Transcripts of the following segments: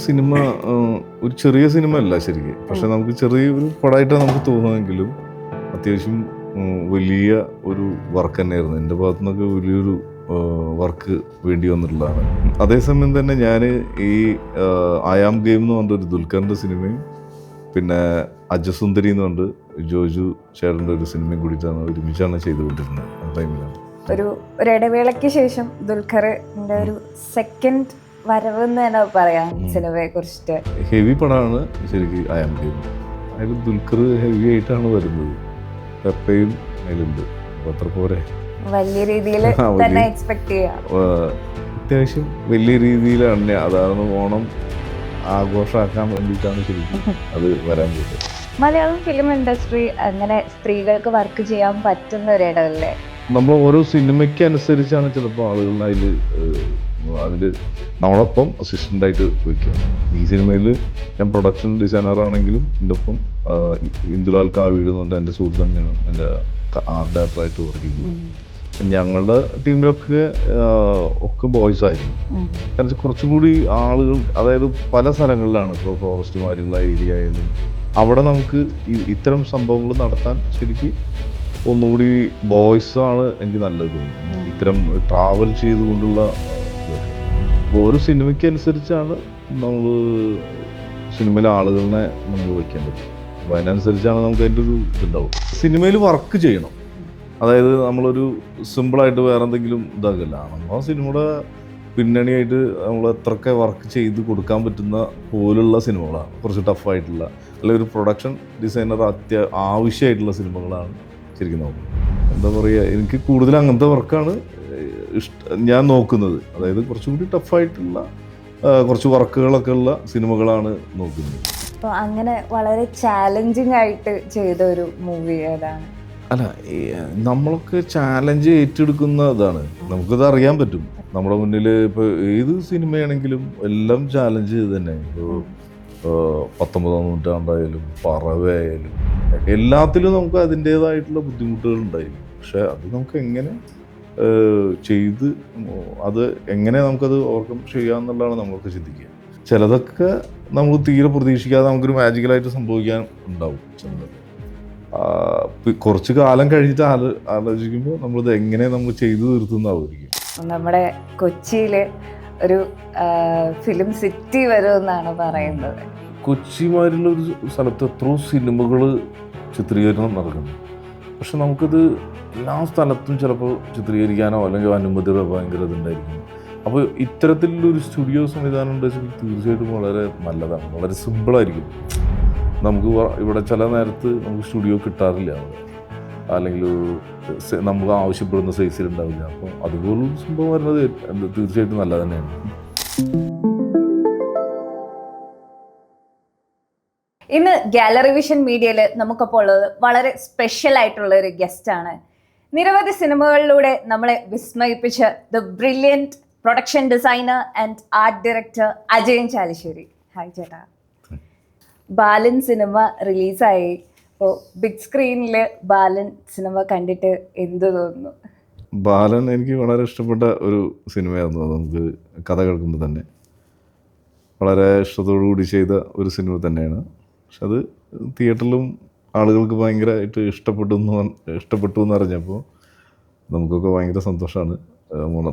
Cinema ഒരു ചെറിയ cinema അല്ല ശരിക്കും. പക്ഷെ നമുക്ക് ചെറിയൊരു പടമായിട്ടാണ് നമുക്ക് തോന്നുമെങ്കിലും അത്യാവശ്യം വലിയ ഒരു വർക്ക് തന്നെയായിരുന്നു. എൻ്റെ ഭാഗത്തു നിന്നൊക്കെ വലിയൊരു വർക്ക് വേണ്ടി വന്നിട്ടുള്ളതാണ്. അതേസമയം തന്നെ ഞാൻ ഈ ആയാം ഗെയിം എന്ന് പറഞ്ഞൊരു ദുൽഖറിൻ്റെ സിനിമയും പിന്നെ അജസുന്ദരി എന്ന് പറഞ്ഞിട്ട് ജോജു ചേട്ടൻ്റെ ഒരു സിനിമയും കൂടിയിട്ടാണ് ഒരുമിച്ചാണ് ചെയ്തുകൊണ്ടിരുന്നത്. ആ ടൈമിലാണ് ഒരു ഇടവേളയ്ക്ക് ശേഷം ദുൽഖറിന്റെ ഒരു സെക്കൻഡ് വരവ് എന്ന് തന്നെ പറയാം സിനിമയെ കുറിച്ചിട്ട്. ഹെവി പടമാണ് ശരിക്കും ആയാം ഗെയിം. അതിൽ ദുൽഖർ ഹെവി ആയിട്ടാണ് വരുന്നത്. പെപ്പയും അതിലുണ്ട്. അപ്പോൾ അത്ര പോരെ, വലിയ രീതിയിൽ തന്നെ എക്സ്പെക്ട് ചെയ്യാം. അത്യാവശ്യം വലിയ രീതിയിലാണ്. അതാണ് ഓണം ആഘോഷമാക്കാൻ വേണ്ടിയിട്ടാണ് ശരിക്കും അത് വരാൻ പോകുന്നത്. മലയാളം ഫിലിം ഇൻഡസ്ട്രി അങ്ങനെ സ്ത്രീകൾക്ക് വർക്ക് ചെയ്യാൻ പറ്റുന്ന ഒരു ഇടമല്ലേ? നമ്മൾ ഓരോ സിനിമയ്ക്ക് അനുസരിച്ചാണ് ചിലപ്പോൾ ആളുകൾ അതിൽ നമ്മളൊപ്പം അസിസ്റ്റൻ്റായിട്ട് വയ്ക്കുക. ഈ സിനിമയിൽ ഞാൻ പ്രൊഡക്ഷൻ ഡിസൈനർ ആണെങ്കിലും എൻ്റെ ഒപ്പം ഇന്ദുലാൽ കാവീട് എന്ന് പറഞ്ഞാൽ എൻ്റെ സുഹൃത്ത് തന്നെയാണ് എൻ്റെ ആർട്ട് ഡയറക്ടറായിട്ട് വർക്ക് ചെയ്യുന്നത്. ഞങ്ങളുടെ ടീമിലൊക്കെ ഒക്കെ ബോയ്സ് ആയിരുന്നു. കാരണം കുറച്ചും കൂടി ആളുകൾ, അതായത് പല സ്ഥലങ്ങളിലാണ്, ഇപ്പോൾ ഫോറസ്റ്റുമാരുള്ള ഏരിയ ആയാലും അവിടെ നമുക്ക് ഇത്തരം സംഭവങ്ങൾ നടത്താൻ ശരിക്കും ഒന്നുകൂടി ബോയ്സാണ് എനിക്ക് നല്ലത് തോന്നുന്നു. ഇത്തരം ട്രാവൽ ചെയ്തുകൊണ്ടുള്ള ഓരോ സിനിമയ്ക്ക് അനുസരിച്ചാണ് നമ്മൾ സിനിമയിലെ ആളുകളെ നമ്മൾ വയ്ക്കേണ്ടത്. അപ്പോൾ അതിനനുസരിച്ചാണ് നമുക്ക് അതിൻ്റെ ഒരു ഇതുണ്ടാവും. സിനിമയിൽ വർക്ക് ചെയ്യണം, അതായത് നമ്മളൊരു സിമ്പിളായിട്ട് വേറെ എന്തെങ്കിലും ഇതാകില്ല. നമ്മൾ സിനിമയുടെ പിന്നണിയായിട്ട് നമ്മൾ എത്രയൊക്കെ വർക്ക് ചെയ്ത് കൊടുക്കാൻ പറ്റുന്ന പോലുള്ള സിനിമകളാണ്, കുറച്ച് ടഫായിട്ടുള്ള, അല്ലെങ്കിൽ ഒരു പ്രൊഡക്ഷൻ ഡിസൈനർ ആവശ്യമായിട്ടുള്ള സിനിമകളാണ് ശരിക്കും നോക്കുന്നത്. എന്താ പറയുക, എനിക്ക് കൂടുതൽ അങ്ങനത്തെ വർക്കാണ് ഞാൻ നോക്കുന്നത്. അതായത് കുറച്ചും കൂടി ടഫായിട്ടുള്ള കുറച്ച് വർക്കുകളൊക്കെ ഉള്ള സിനിമകളാണ് നോക്കുന്നത്. അപ്പോൾ അങ്ങനെ വളരെ ചാലഞ്ചിങ് ആയിട്ട് ചെയ്ത ഒരു മൂവി ഏതാണ്? അല്ല, നമ്മളൊക്കെ ചാലഞ്ച് ഏറ്റെടുക്കുന്ന ഇതാണ്, നമുക്കത് അറിയാൻ പറ്റും. നമ്മുടെ മുന്നിൽ ഇപ്പോൾ ഏത് സിനിമയാണെങ്കിലും എല്ലാം ചാലഞ്ച് തന്നെ. ഇപ്പോൾ 19-ാം നൂറ്റാണ്ടായാലും പറവയായാലും എല്ലാത്തിലും നമുക്ക് അതിൻ്റേതായിട്ടുള്ള ബുദ്ധിമുട്ടുകൾ ഉണ്ടായിരിക്കും. പക്ഷെ അത് നമുക്ക് എങ്ങനെ ചെയ്ത് അത് എങ്ങനെ നമുക്കത് ഓവർകം ചെയ്യാമെന്നുള്ളതാണ് നമ്മളൊക്കെ ചിന്തിക്കുക. ചിലതൊക്കെ നമ്മൾ തീരെ പ്രതീക്ഷിക്കാതെ നമുക്കൊരു മാജിക്കലായിട്ട് സംഭവിക്കാൻ ഉണ്ടാവും. ചിലതൊക്കെ കുറച്ച് കാലം കഴിഞ്ഞിട്ട് ആലോചിക്കുമ്പോൾ നമ്മളിത് എങ്ങനെ നമ്മൾ ചെയ്തു തീർത്തുന്നായിരിക്കും. നമ്മുടെ കൊച്ചിയിൽ ഒരു ഫിലിം സിറ്റി വരുമെന്നാണ് പറയുന്നത്. കൊച്ചിമാരിലുള്ള ഒരു സ്ഥലത്ത് എത്രയോ സിനിമകൾ ചിത്രീകരണം നടക്കുന്നു. പക്ഷെ നമുക്കത് എല്ലാ സ്ഥലത്തും ചിലപ്പോൾ ചിത്രീകരിക്കാനോ അല്ലെങ്കിൽ അനുമതിയോ ഭയങ്കര ഇതുണ്ടായിരിക്കും. അപ്പോൾ ഇത്തരത്തിലുള്ളൊരു സ്റ്റുഡിയോ സംവിധാനം ഉണ്ടെങ്കിൽ തീർച്ചയായിട്ടും വളരെ നല്ലതാണ്, വളരെ സിമ്പിളായിരിക്കും. നമുക്ക് ഇവിടെ ചില നേരത്ത് നമുക്ക് സ്റ്റുഡിയോ കിട്ടാറില്ല, അല്ലെങ്കിൽ നമുക്ക് ആവശ്യപ്പെടുന്ന സൈസിൽ ഉണ്ടാവില്ല. അപ്പോൾ അതുപോലുള്ള സംഭവം വരുന്നത് തീർച്ചയായിട്ടും നല്ലത് തന്നെയാണ്. ഇന്ന് ഗാലറി വിഷൻ മീഡിയയിൽ നമുക്കപ്പോൾ ഉള്ളത് വളരെ സ്പെഷ്യൽ ആയിട്ടുള്ള ഒരു ഗസ്റ്റാണ്. നിരവധി സിനിമകളിലൂടെ നമ്മളെ വിസ്മയിപ്പിച്ച the brilliant production designer and art director Ajayan Chalissery. Hi ചേട്ടാ. ബാലൻ സിനിമ റിലീസായി. അപ്പോൾ ബിഗ് സ്ക്രീനിൽ ബാലൻ സിനിമ കണ്ടിട്ട് എന്ത് തോന്നുന്നു? ബാലൻ എനിക്ക് വളരെ ഇഷ്ടപ്പെട്ട ഒരു സിനിമയായിരുന്നു. നമുക്ക് കഥ കേൾക്കുമ്പോൾ തന്നെ വളരെ ഇഷ്ടത്തോടു കൂടി ചെയ്ത ഒരു സിനിമ തന്നെയാണ്. പക്ഷെ അത് തിയേറ്ററിലും ആളുകൾക്ക് ഭയങ്കരമായിട്ട് ഇഷ്ടപ്പെട്ടു എന്ന് അറിഞ്ഞപ്പോൾ നമുക്കൊക്കെ ഭയങ്കര സന്തോഷമാണ്.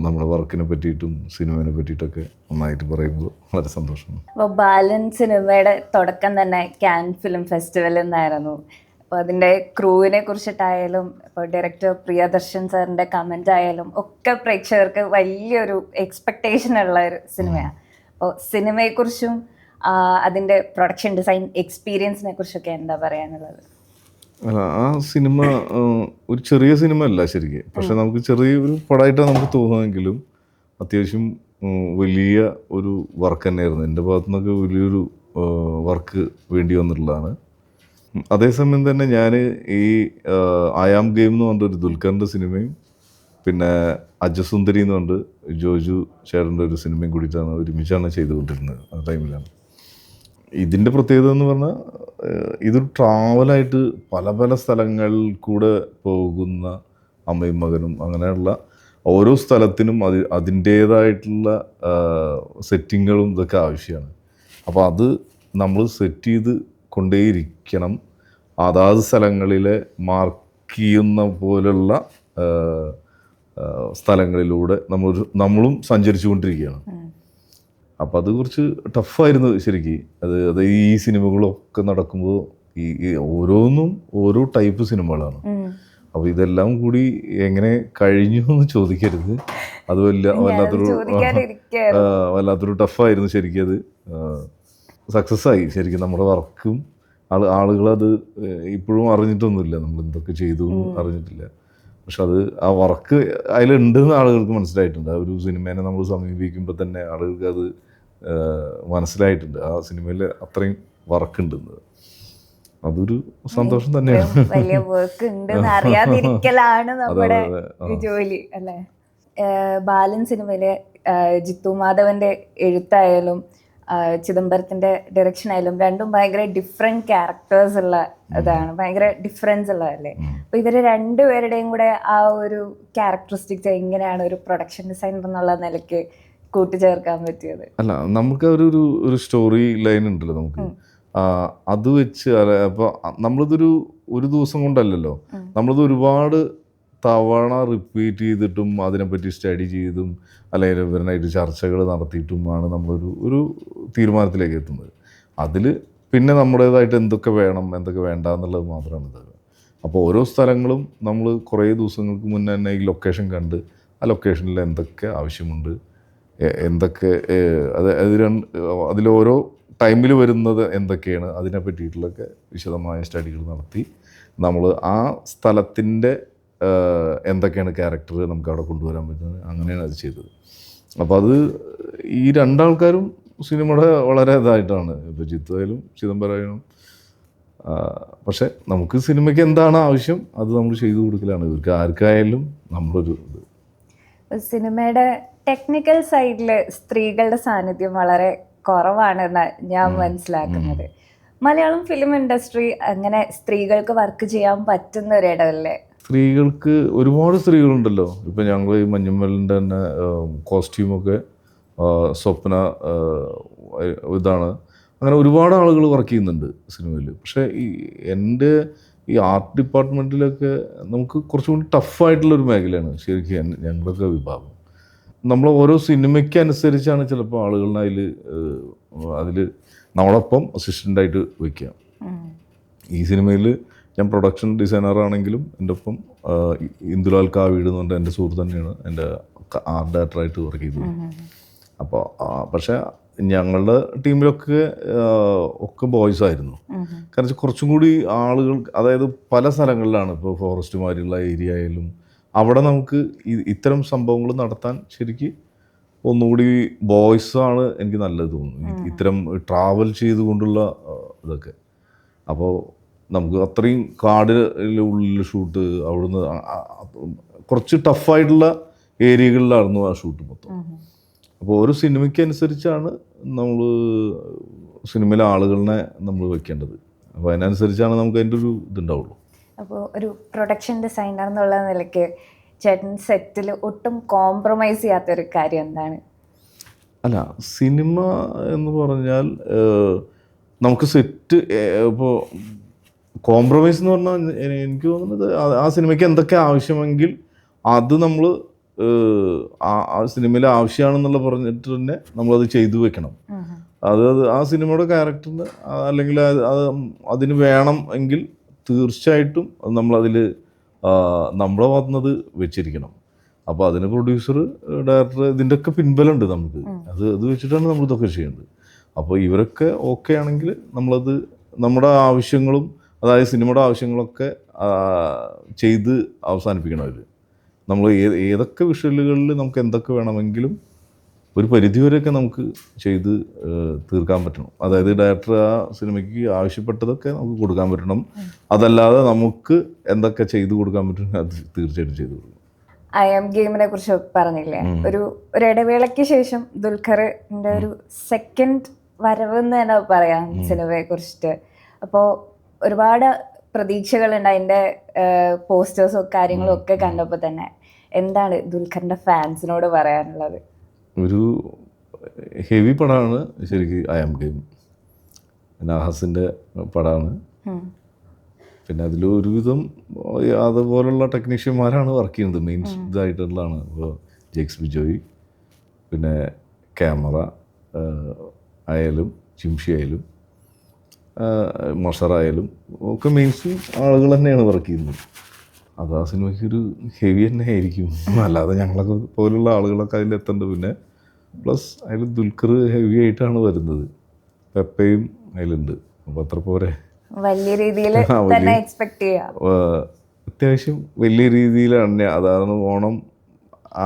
നമ്മുടെ വർക്കിനെ പറ്റിയിട്ടും സിനിമയെ പറ്റിയിട്ടൊക്കെ നന്നായിട്ട് പറയുമ്പോൾ വളരെ സന്തോഷമാണ്. അപ്പോൾ ബാലൻ സിനിമയുടെ തുടക്കം തന്നെ കാൻ ഫിലിം ഫെസ്റ്റിവലിൽ നിന്നായിരുന്നു. അപ്പോൾ അതിൻ്റെ ക്രൂവിനെ കുറിച്ചിട്ടായാലും ഇപ്പോൾ ഡയറക്ടർ പ്രിയദർശൻ സാറിൻ്റെ കമൻ്റ് ആയാലും ഒക്കെ പ്രേക്ഷകർക്ക് വലിയൊരു എക്സ്പെക്റ്റേഷൻ ഉള്ള ഒരു സിനിമയാണ്. അപ്പോൾ സിനിമയെക്കുറിച്ചും അതിൻ്റെ പ്രൊഡക്ഷൻ ഡിസൈൻ എക്സ്പീരിയൻസിനെ കുറിച്ചൊക്കെ എന്താ പറയാനുള്ളത്? അല്ല, ആ സിനിമ ഒരു ചെറിയ സിനിമ അല്ല ശരിക്കും. പക്ഷെ നമുക്ക് ചെറിയൊരു പടമായിട്ടാണ് നമുക്ക് തോന്നുമെങ്കിലും അത്യാവശ്യം വലിയ ഒരു വർക്ക് തന്നെയായിരുന്നു. എൻ്റെ ഭാഗത്തു നിന്നൊക്കെ വലിയൊരു വർക്ക് വേണ്ടി വന്നിട്ടുള്ളതാണ്. അതേസമയം തന്നെ ഞാൻ ഈ ആയാം ഗെയിം എന്ന് പറഞ്ഞൊരു ദുൽഖറിൻ്റെ സിനിമയും പിന്നെ അജസുന്ദരി എന്ന് പറഞ്ഞിട്ട് ജോജു ചേട്ടൻ്റെ ഒരു സിനിമയും കൂടിയിട്ടാണ് ഒരുമിച്ചാണ് ചെയ്തുകൊണ്ടിരുന്നത്. ആ ടൈമിലാണ് ഇതിൻ്റെ പ്രത്യേകത എന്ന് പറഞ്ഞാൽ ഇതൊരു ട്രാവലായിട്ട് പല പല സ്ഥലങ്ങളിൽ കൂടെ പോകുന്ന അമ്മയും മകനും, അങ്ങനെയുള്ള ഓരോ സ്ഥലത്തിനും അതിൻ്റേതായിട്ടുള്ള സെറ്റിങ്ങുകളും ഇതൊക്കെ ആവശ്യമാണ്. അപ്പോൾ അത് നമ്മൾ സെറ്റ് ചെയ്ത് കൊണ്ടേയിരിക്കണം. അതാത് സ്ഥലങ്ങളിലെ മാർക്ക് ചെയ്യുന്ന പോലുള്ള സ്ഥലങ്ങളിലൂടെ നമ്മളും സഞ്ചരിച്ചു കൊണ്ടിരിക്കുകയാണ്. അപ്പം അത് കുറച്ച് ടഫായിരുന്നു ശരിക്കും. അത് ഈ സിനിമകളൊക്കെ നടക്കുമ്പോൾ ഈ ഓരോന്നും ഓരോ ടൈപ്പ് സിനിമകളാണ്. അപ്പോൾ ഇതെല്ലാം കൂടി എങ്ങനെ കഴിഞ്ഞു എന്ന് ചോദിക്കരുത്. അത് വല്ലാത്തൊരു ടഫായിരുന്നു ശരിക്കും. അത് സക്സസ് ആയി ശരിക്കും. നമ്മുടെ വർക്കും ആളുകളത് ഇപ്പോഴും അറിഞ്ഞിട്ടൊന്നുമില്ല, നമ്മൾ എന്തൊക്കെ ചെയ്തു അറിഞ്ഞിട്ടില്ല. പക്ഷെ അത് ആ വർക്ക് അതിലുണ്ടെന്ന് ആളുകൾക്ക് മനസ്സിലായിട്ടുണ്ട്. ആ ഒരു സിനിമേനെ നമ്മൾ സമീപിക്കുമ്പോൾ തന്നെ ആളുകൾക്ക് അത് മനസ്സിലായിട്ടുണ്ട്. ആ സിനിമയിൽ അത്രയും വർക്ക് ഉണ്ടെന്ന്. അതൊരു സന്തോഷം തന്നെയാണ്. വലിയ വർക്ക് ഉണ്ടെന്ന് അറിയാതിരിക്കലാണ് നമ്മുടെ ജോലി അല്ലേ. ബാലൻ സിനിമയിലെ ജിത്തു മാധവന്റെ എഴുത്തായാലും ചിദംബരത്തിന്റെ ഡയറക്ഷൻ ആയാലും രണ്ടും ഭയങ്കര ഡിഫറെന്റ് ക്യാരക്ടേഴ്സ് ഉള്ള ഇതാണ്, ഭയങ്കര ഡിഫറൻസ് ഉള്ളതല്ലേ. അപ്പൊ ഇവര് രണ്ടുപേരുടെയും കൂടെ ആ ഒരു ക്യാരക്ടറിസ്റ്റിക്സ് എങ്ങനെയാണ് ഒരു പ്രൊഡക്ഷൻ ഡിസൈനർ എന്നുള്ള നിലയ്ക്ക് കൂട്ടിച്ചേർക്കാൻ പറ്റിയത്? അല്ല, നമുക്ക് ഒരു സ്റ്റോറി ലൈൻ ഉണ്ടല്ലോ നമുക്ക്, അത് വെച്ച് അപ്പോൾ ഒരു ദിവസം കൊണ്ടല്ലല്ലോ, നമ്മളത് ഒരുപാട് തവണ റിപ്പീറ്റ് ചെയ്തിട്ടും അതിനെപ്പറ്റി സ്റ്റഡി ചെയ്തും അല്ലെങ്കിൽ ഇവരുമായിട്ട് ചർച്ചകൾ നടത്തിയിട്ടുമാണ് നമ്മളൊരു തീരുമാനത്തിലേക്ക് എത്തുന്നത്. അതിൽ പിന്നെ നമ്മുടേതായിട്ട് എന്തൊക്കെ വേണം എന്തൊക്കെ വേണ്ട എന്നുള്ളത് മാത്രമാണ് ഇത്. അപ്പോൾ ഓരോ സ്ഥലങ്ങളും നമ്മൾ കുറേ ദിവസങ്ങൾക്ക് മുന്നേ തന്നെ ഈ ലൊക്കേഷൻ കണ്ട് ആ ലൊക്കേഷനിൽ എന്തൊക്കെ ആവശ്യമുണ്ട്, എന്തൊക്കെ അതിലോരോ ടൈമിൽ വരുന്നത് എന്തൊക്കെയാണ്, അതിനെ പറ്റിയിട്ടുള്ളൊക്കെ വിശദമായ സ്റ്റഡികൾ നടത്തി നമ്മൾ ആ സ്ഥലത്തിൻ്റെ എന്തൊക്കെയാണ് ക്യാരക്ടർ നമുക്ക് അവിടെ കൊണ്ടുവരാൻ പറ്റുന്നത്, അങ്ങനെയാണ് അത് ചെയ്തത്. അപ്പോൾ അത് ഈ രണ്ടാൾക്കാരും സിനിമയുടെ വളരെ ഇതായിട്ടാണ്, ഇപ്പോൾ ജിത്തുവായാലും ചിദംബരമായാലും. പക്ഷെ നമുക്ക് സിനിമയ്ക്ക് എന്താണ് ആവശ്യം അത് നമ്മൾ ചെയ്തു കൊടുക്കലാണ് ഇവർക്ക് ആർക്കായാലും നമ്മളൊരു ഇത്. സിനിമയുടെ ടെക്നിക്കൽ സൈഡിൽ സ്ത്രീകളുടെ സാന്നിധ്യം വളരെ കുറവാണെന്ന് ഞാൻ മനസ്സിലാക്കുന്നത്. മലയാളം ഫിലിം ഇൻഡസ്ട്രി അങ്ങനെ സ്ത്രീകൾക്ക് വർക്ക് ചെയ്യാൻ പറ്റുന്ന ഒരിടമല്ലേ? സ്ത്രീകൾക്ക് ഒരുപാട് സ്ത്രീകളുണ്ടല്ലോ. ഇപ്പം ഞങ്ങൾ ഈ മഞ്ഞുമ്മലിൻ്റെ തന്നെ കോസ്റ്റ്യൂമൊക്കെ സ്വപ്ന ഇതാണ്, അങ്ങനെ ഒരുപാട് ആളുകൾ വർക്ക് ചെയ്യുന്നുണ്ട് സിനിമയിൽ. പക്ഷേ എൻ്റെ ഈ ആർട്ട് ഡിപ്പാർട്ട്മെൻറ്റിലൊക്കെ നമുക്ക് കുറച്ചും കൂടി ടഫായിട്ടുള്ളൊരു മേഖലയാണ് ശരിക്കും ഞങ്ങളൊക്കെ വിഭാഗം. നമ്മൾ ഓരോ സിനിമയ്ക്ക് അനുസരിച്ചാണ് ചിലപ്പോൾ ആളുകളെ അതിൽ നമ്മളൊപ്പം അസിസ്റ്റൻ്റായിട്ട് വയ്ക്കുക. ഈ സിനിമയിൽ ഞാൻ പ്രൊഡക്ഷൻ ഡിസൈനറാണെങ്കിലും എൻ്റെ ഒപ്പം ഇന്ദുലാൽ കാവീട് എന്ന് പറഞ്ഞാൽ എൻ്റെ സുഹൃത്ത് തന്നെയാണ് എൻ്റെ ആർട്ട് ഡയറക്ടറായിട്ട് വർക്ക് ചെയ്തത്. അപ്പോൾ പക്ഷേ ഞങ്ങളുടെ ടീമിലൊക്കെ ബോയ്സ് ആയിരുന്നു. കാരണം കുറച്ചും കൂടി ആളുകൾ, അതായത് പല സ്ഥലങ്ങളിലാണ്, ഇപ്പോൾ ഫോറസ്റ്റുമാരുള്ള ഏരിയ ആയാലും അവിടെ നമുക്ക് ഇത്തരം സംഭവങ്ങൾ നടത്താൻ ശരിക്ക് ഒന്നുകൂടി ബോയ്സാണ് എനിക്ക് നല്ലത് തോന്നുന്നു, ഇത്തരം ട്രാവൽ ചെയ്തുകൊണ്ടുള്ള ഇതൊക്കെ. അപ്പോൾ നമുക്ക് അത്രയും കാടിനുള്ളിൽ ഷൂട്ട്, അവിടുന്ന് കുറച്ച് ടഫായിട്ടുള്ള ഏരിയകളിലായിരുന്നു ആ ഷൂട്ട് മൊത്തം. അപ്പോൾ ഓരോ സിനിമയ്ക്ക് അനുസരിച്ചാണ് നമ്മൾ സിനിമയിലെ ആളുകളെ നമ്മൾ വെക്കേണ്ടത്. അപ്പോൾ അതിനനുസരിച്ചാണ് നമുക്ക് അതിൻ്റെ ഒരു ഇതുണ്ടാവുള്ളൂ. അപ്പോൾ ഒരു പ്രൊഡക്ഷൻ ഡിസൈനർ എന്നുള്ള നിലയ്ക്ക് ചേട്ടൻ സെറ്റിൽ ഒട്ടും കോംപ്രമൈസ് ചെയ്യാത്തൊരു കാര്യം എന്താണ്? അല്ല, സിനിമ എന്ന് പറഞ്ഞാൽ നമുക്ക് സെറ്റ് ഇപ്പോൾ കോംപ്രമൈസ് എന്ന് പറഞ്ഞാൽ എനിക്ക് തോന്നുന്നത് ആ സിനിമയ്ക്ക് എന്തൊക്കെ ആവശ്യമെങ്കിൽ അത് നമ്മൾ ആ സിനിമയിൽ ആവശ്യമാണെന്നുള്ള പറഞ്ഞിട്ട് തന്നെ നമ്മളത് ചെയ്തു വെക്കണം. അത് ആ സിനിമയുടെ ക്യാരക്ടറിന് അല്ലെങ്കിൽ അതിന് വേണം എങ്കിൽ തീർച്ചയായിട്ടും നമ്മളതിൽ നമ്മളെ വന്നത് വെച്ചിരിക്കണം. അപ്പോൾ അതിന് പ്രൊഡ്യൂസർ, ഡയറക്ടർ, ഇതിൻ്റെയൊക്കെ പിൻബലമുണ്ട് നമുക്ക്. അത് വെച്ചിട്ടാണ് നമ്മൾ ഇതൊക്കെ ചെയ്യേണ്ടത്. അപ്പോൾ ഇവരൊക്കെ ഓക്കെ ആണെങ്കിൽ നമ്മളത് നമ്മുടെ ആവശ്യങ്ങളും, അതായത് സിനിമയുടെ ആവശ്യങ്ങളൊക്കെ ചെയ്ത് അവസാനിപ്പിക്കണം. അവർ നമ്മൾ ഏതൊക്കെ വിഷ്വലുകളിൽ നമുക്ക് എന്തൊക്കെ വേണമെങ്കിലും ഒരു പരിധിവരെയൊക്കെ നമുക്ക് ചെയ്ത് തീർക്കാൻ പറ്റണം. അതായത് ഡയറക്ടർ ആ സിനിമയ്ക്ക് ആവശ്യപ്പെട്ടതൊക്കെ നമുക്ക് കൊടുക്കാൻ പറ്റണം. അതല്ലാതെ നമുക്ക് എന്തൊക്കെ ചെയ്തു കൊടുക്കാൻ പറ്റും അത് തീർച്ചയായിട്ടും ചെയ്തു കൊടുക്കണം. ഐ ആം ഗെയിമിനെ കുറിച്ച് പറഞ്ഞില്ലേ, ഒരു ഇടവേളയ്ക്ക് ശേഷം ദുൽഖറിൻ്റെ ഒരു സെക്കൻഡ് വരവ് എന്ന് തന്നെ പറയാം സിനിമയെ കുറിച്ചിട്ട്. അപ്പോൾ ഒരുപാട് പ്രതീക്ഷകളുണ്ട് അതിൻ്റെ പോസ്റ്റേഴ്സും കാര്യങ്ങളും ഒക്കെ കണ്ടപ്പോൾ തന്നെ. എന്താണ് ദുൽഖറിൻ്റെ ഫാൻസിനോട് പറയാനുള്ളത്? ഒരു ഹെവി പടമാണ് ശരിക്കും ഐ ആം ഗെയിം. നാഹസിൻ്റെ പടമാണ്. പിന്നെ അതിൽ ഒരുവിധം അതുപോലുള്ള ടെക്നീഷ്യന്മാരാണ് വർക്ക് ചെയ്യുന്നത്, മെയിൻ ഇതായിട്ടുള്ളതാണ്. ഇപ്പോൾ ജെക്സ് ബിജോയ്, പിന്നെ ക്യാമറ ആയാലും ജിംഷി ആയാലും മഷറായാലും ഒക്കെ മെയിൻസ്ട്രീം ആളുകൾ തന്നെയാണ് വർക്ക് ചെയ്യുന്നത്. അത് ആ സിനിമയ്ക്ക് ഒരു ഹെവി തന്നെ ആയിരിക്കും. അല്ലാതെ ഞങ്ങളൊക്കെ പോലുള്ള ആളുകളൊക്കെ അതിലെത്തേണ്ടത്. പിന്നെ പ്ലസ് അതിൽ ദുൽഖർ ഹെവി ആയിട്ടാണ് വരുന്നത്, പെപ്പയും അതിലുണ്ട്. അപ്പോൾ അത്ര പോരെ, വലിയ രീതിയിൽ തന്നെ എക്സ്പെക്ട് ചെയ്യാം. അത്യാവശ്യം വലിയ രീതിയിലാണ്. അതാണ് ഓണം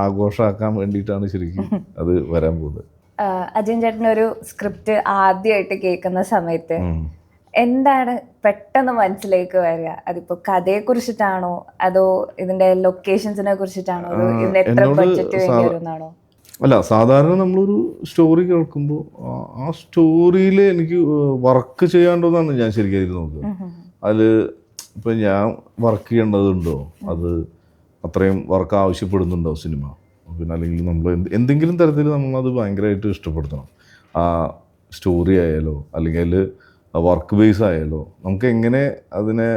ആഘോഷമാക്കാൻ വേണ്ടിയിട്ടാണ് ശരിക്കും അത് വരാൻ പോകുന്നത്. അജയൻ ചേട്ടനൊരു സ്ക്രിപ്റ്റ് ആദ്യമായിട്ട് കേൾക്കുന്ന സമയത്ത് എന്താണ് പെട്ടെന്ന് മനസ്സിലേക്ക് വരിക? അതിപ്പോ കഥയെ കുറിച്ചിട്ടാണോ, അതോ ഇതിന്റെ ലൊക്കേഷൻസിനെ കുറിച്ചിട്ടാണോ, അതോ ഇതിന്റെ എത്ര ബഡ്ജറ്റ് വേണ്ടി വരുന്നാണോ? അല്ല, സാധാരണ നമ്മളൊരു സ്റ്റോറി കേൾക്കുമ്പോൾ ആ സ്റ്റോറിയിൽ എനിക്ക് വർക്ക് ചെയ്യാണ്ടോന്നാണ് ഞാൻ ശരിക്കും അതിൽ നോക്കുക. അതിൽ ഇപ്പം ഞാൻ വർക്ക് ചെയ്യേണ്ടതുണ്ടോ, അത് അത്രയും വർക്ക് ആവശ്യപ്പെടുന്നുണ്ടോ സിനിമ, പിന്നെ അല്ലെങ്കിൽ നമ്മൾ എന്തെങ്കിലും തരത്തിൽ നമ്മളത് ഭയങ്കരമായിട്ട് ഇഷ്ടപ്പെടുത്തണം. ആ സ്റ്റോറി ആയാലോ അല്ലെങ്കിൽ അതിൽ വർക്ക് ബേസ് ആയാലോ നമുക്ക് എങ്ങനെ അതിനെ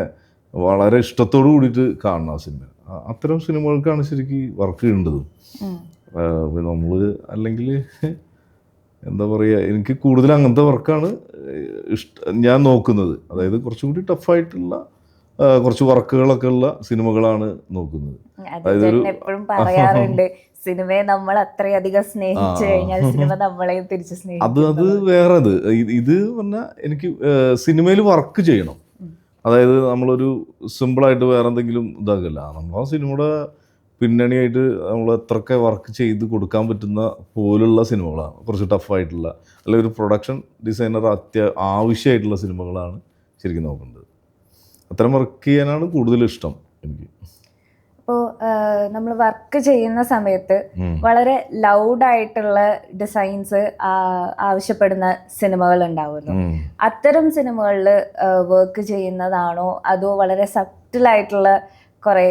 വളരെ ഇഷ്ടത്തോടു കൂടിയിട്ട് കാണണം ആ സിനിമ. അത്തരം സിനിമകൾക്കാണ് ശരിക്കും വർക്ക് ചെയ്യേണ്ടത്. നമ്മൾ അല്ലെങ്കിൽ എന്താ പറയുക, എനിക്ക് കൂടുതൽ അങ്ങനത്തെ വർക്കാണ് ഞാൻ നോക്കുന്നത്. അതായത് കുറച്ചും കൂടി ടഫായിട്ടുള്ള കുറച്ച് വർക്കുകളൊക്കെ ഉള്ള സിനിമകളാണ് നോക്കുന്നത്. എപ്പോഴും പറയാറുണ്ട്, സിനിമയെ നമ്മൾ അത്രയധികം സ്നേഹിച്ചു കഴിഞ്ഞാൽ സിനിമ നമ്മളെയും തിരിച്ച് സ്നേഹിക്കും. അത് വേറെത്. ഇത് പറഞ്ഞാൽ എനിക്ക് സിനിമയിൽ വർക്ക് ചെയ്യണം. അതായത് നമ്മളൊരു സിമ്പിളായിട്ട് വേറെ എന്തെങ്കിലും ഇതാകില്ല. നമ്മൾ ആ സിനിമയുടെ പിന്നണിയായിട്ട് നമ്മൾ എത്രയൊക്കെ വർക്ക് ചെയ്ത് കൊടുക്കാൻ പറ്റുന്ന പോലുള്ള സിനിമകളാണ്, കുറച്ച് ടഫായിട്ടുള്ള അല്ലെങ്കിൽ ഒരു പ്രൊഡക്ഷൻ ഡിസൈനർ ആവശ്യമായിട്ടുള്ള സിനിമകളാണ് ശരിക്കും നോക്കേണ്ടത്. അത്തരം വർക്ക് ചെയ്യാനാണ് കൂടുതൽ ഇഷ്ടം എനിക്ക്. അപ്പോൾ നമ്മൾ വർക്ക് ചെയ്യുന്ന സമയത്ത് വളരെ ലൗഡായിട്ടുള്ള ഡിസൈൻസ് ആവശ്യപ്പെടുന്ന സിനിമകൾ ഉണ്ടാവുമല്ലോ. അത്തരം സിനിമകളിൽ വർക്ക് ചെയ്യുന്നതാണോ, അതോ വളരെ സബ്റ്റിലായിട്ടുള്ള കുറേ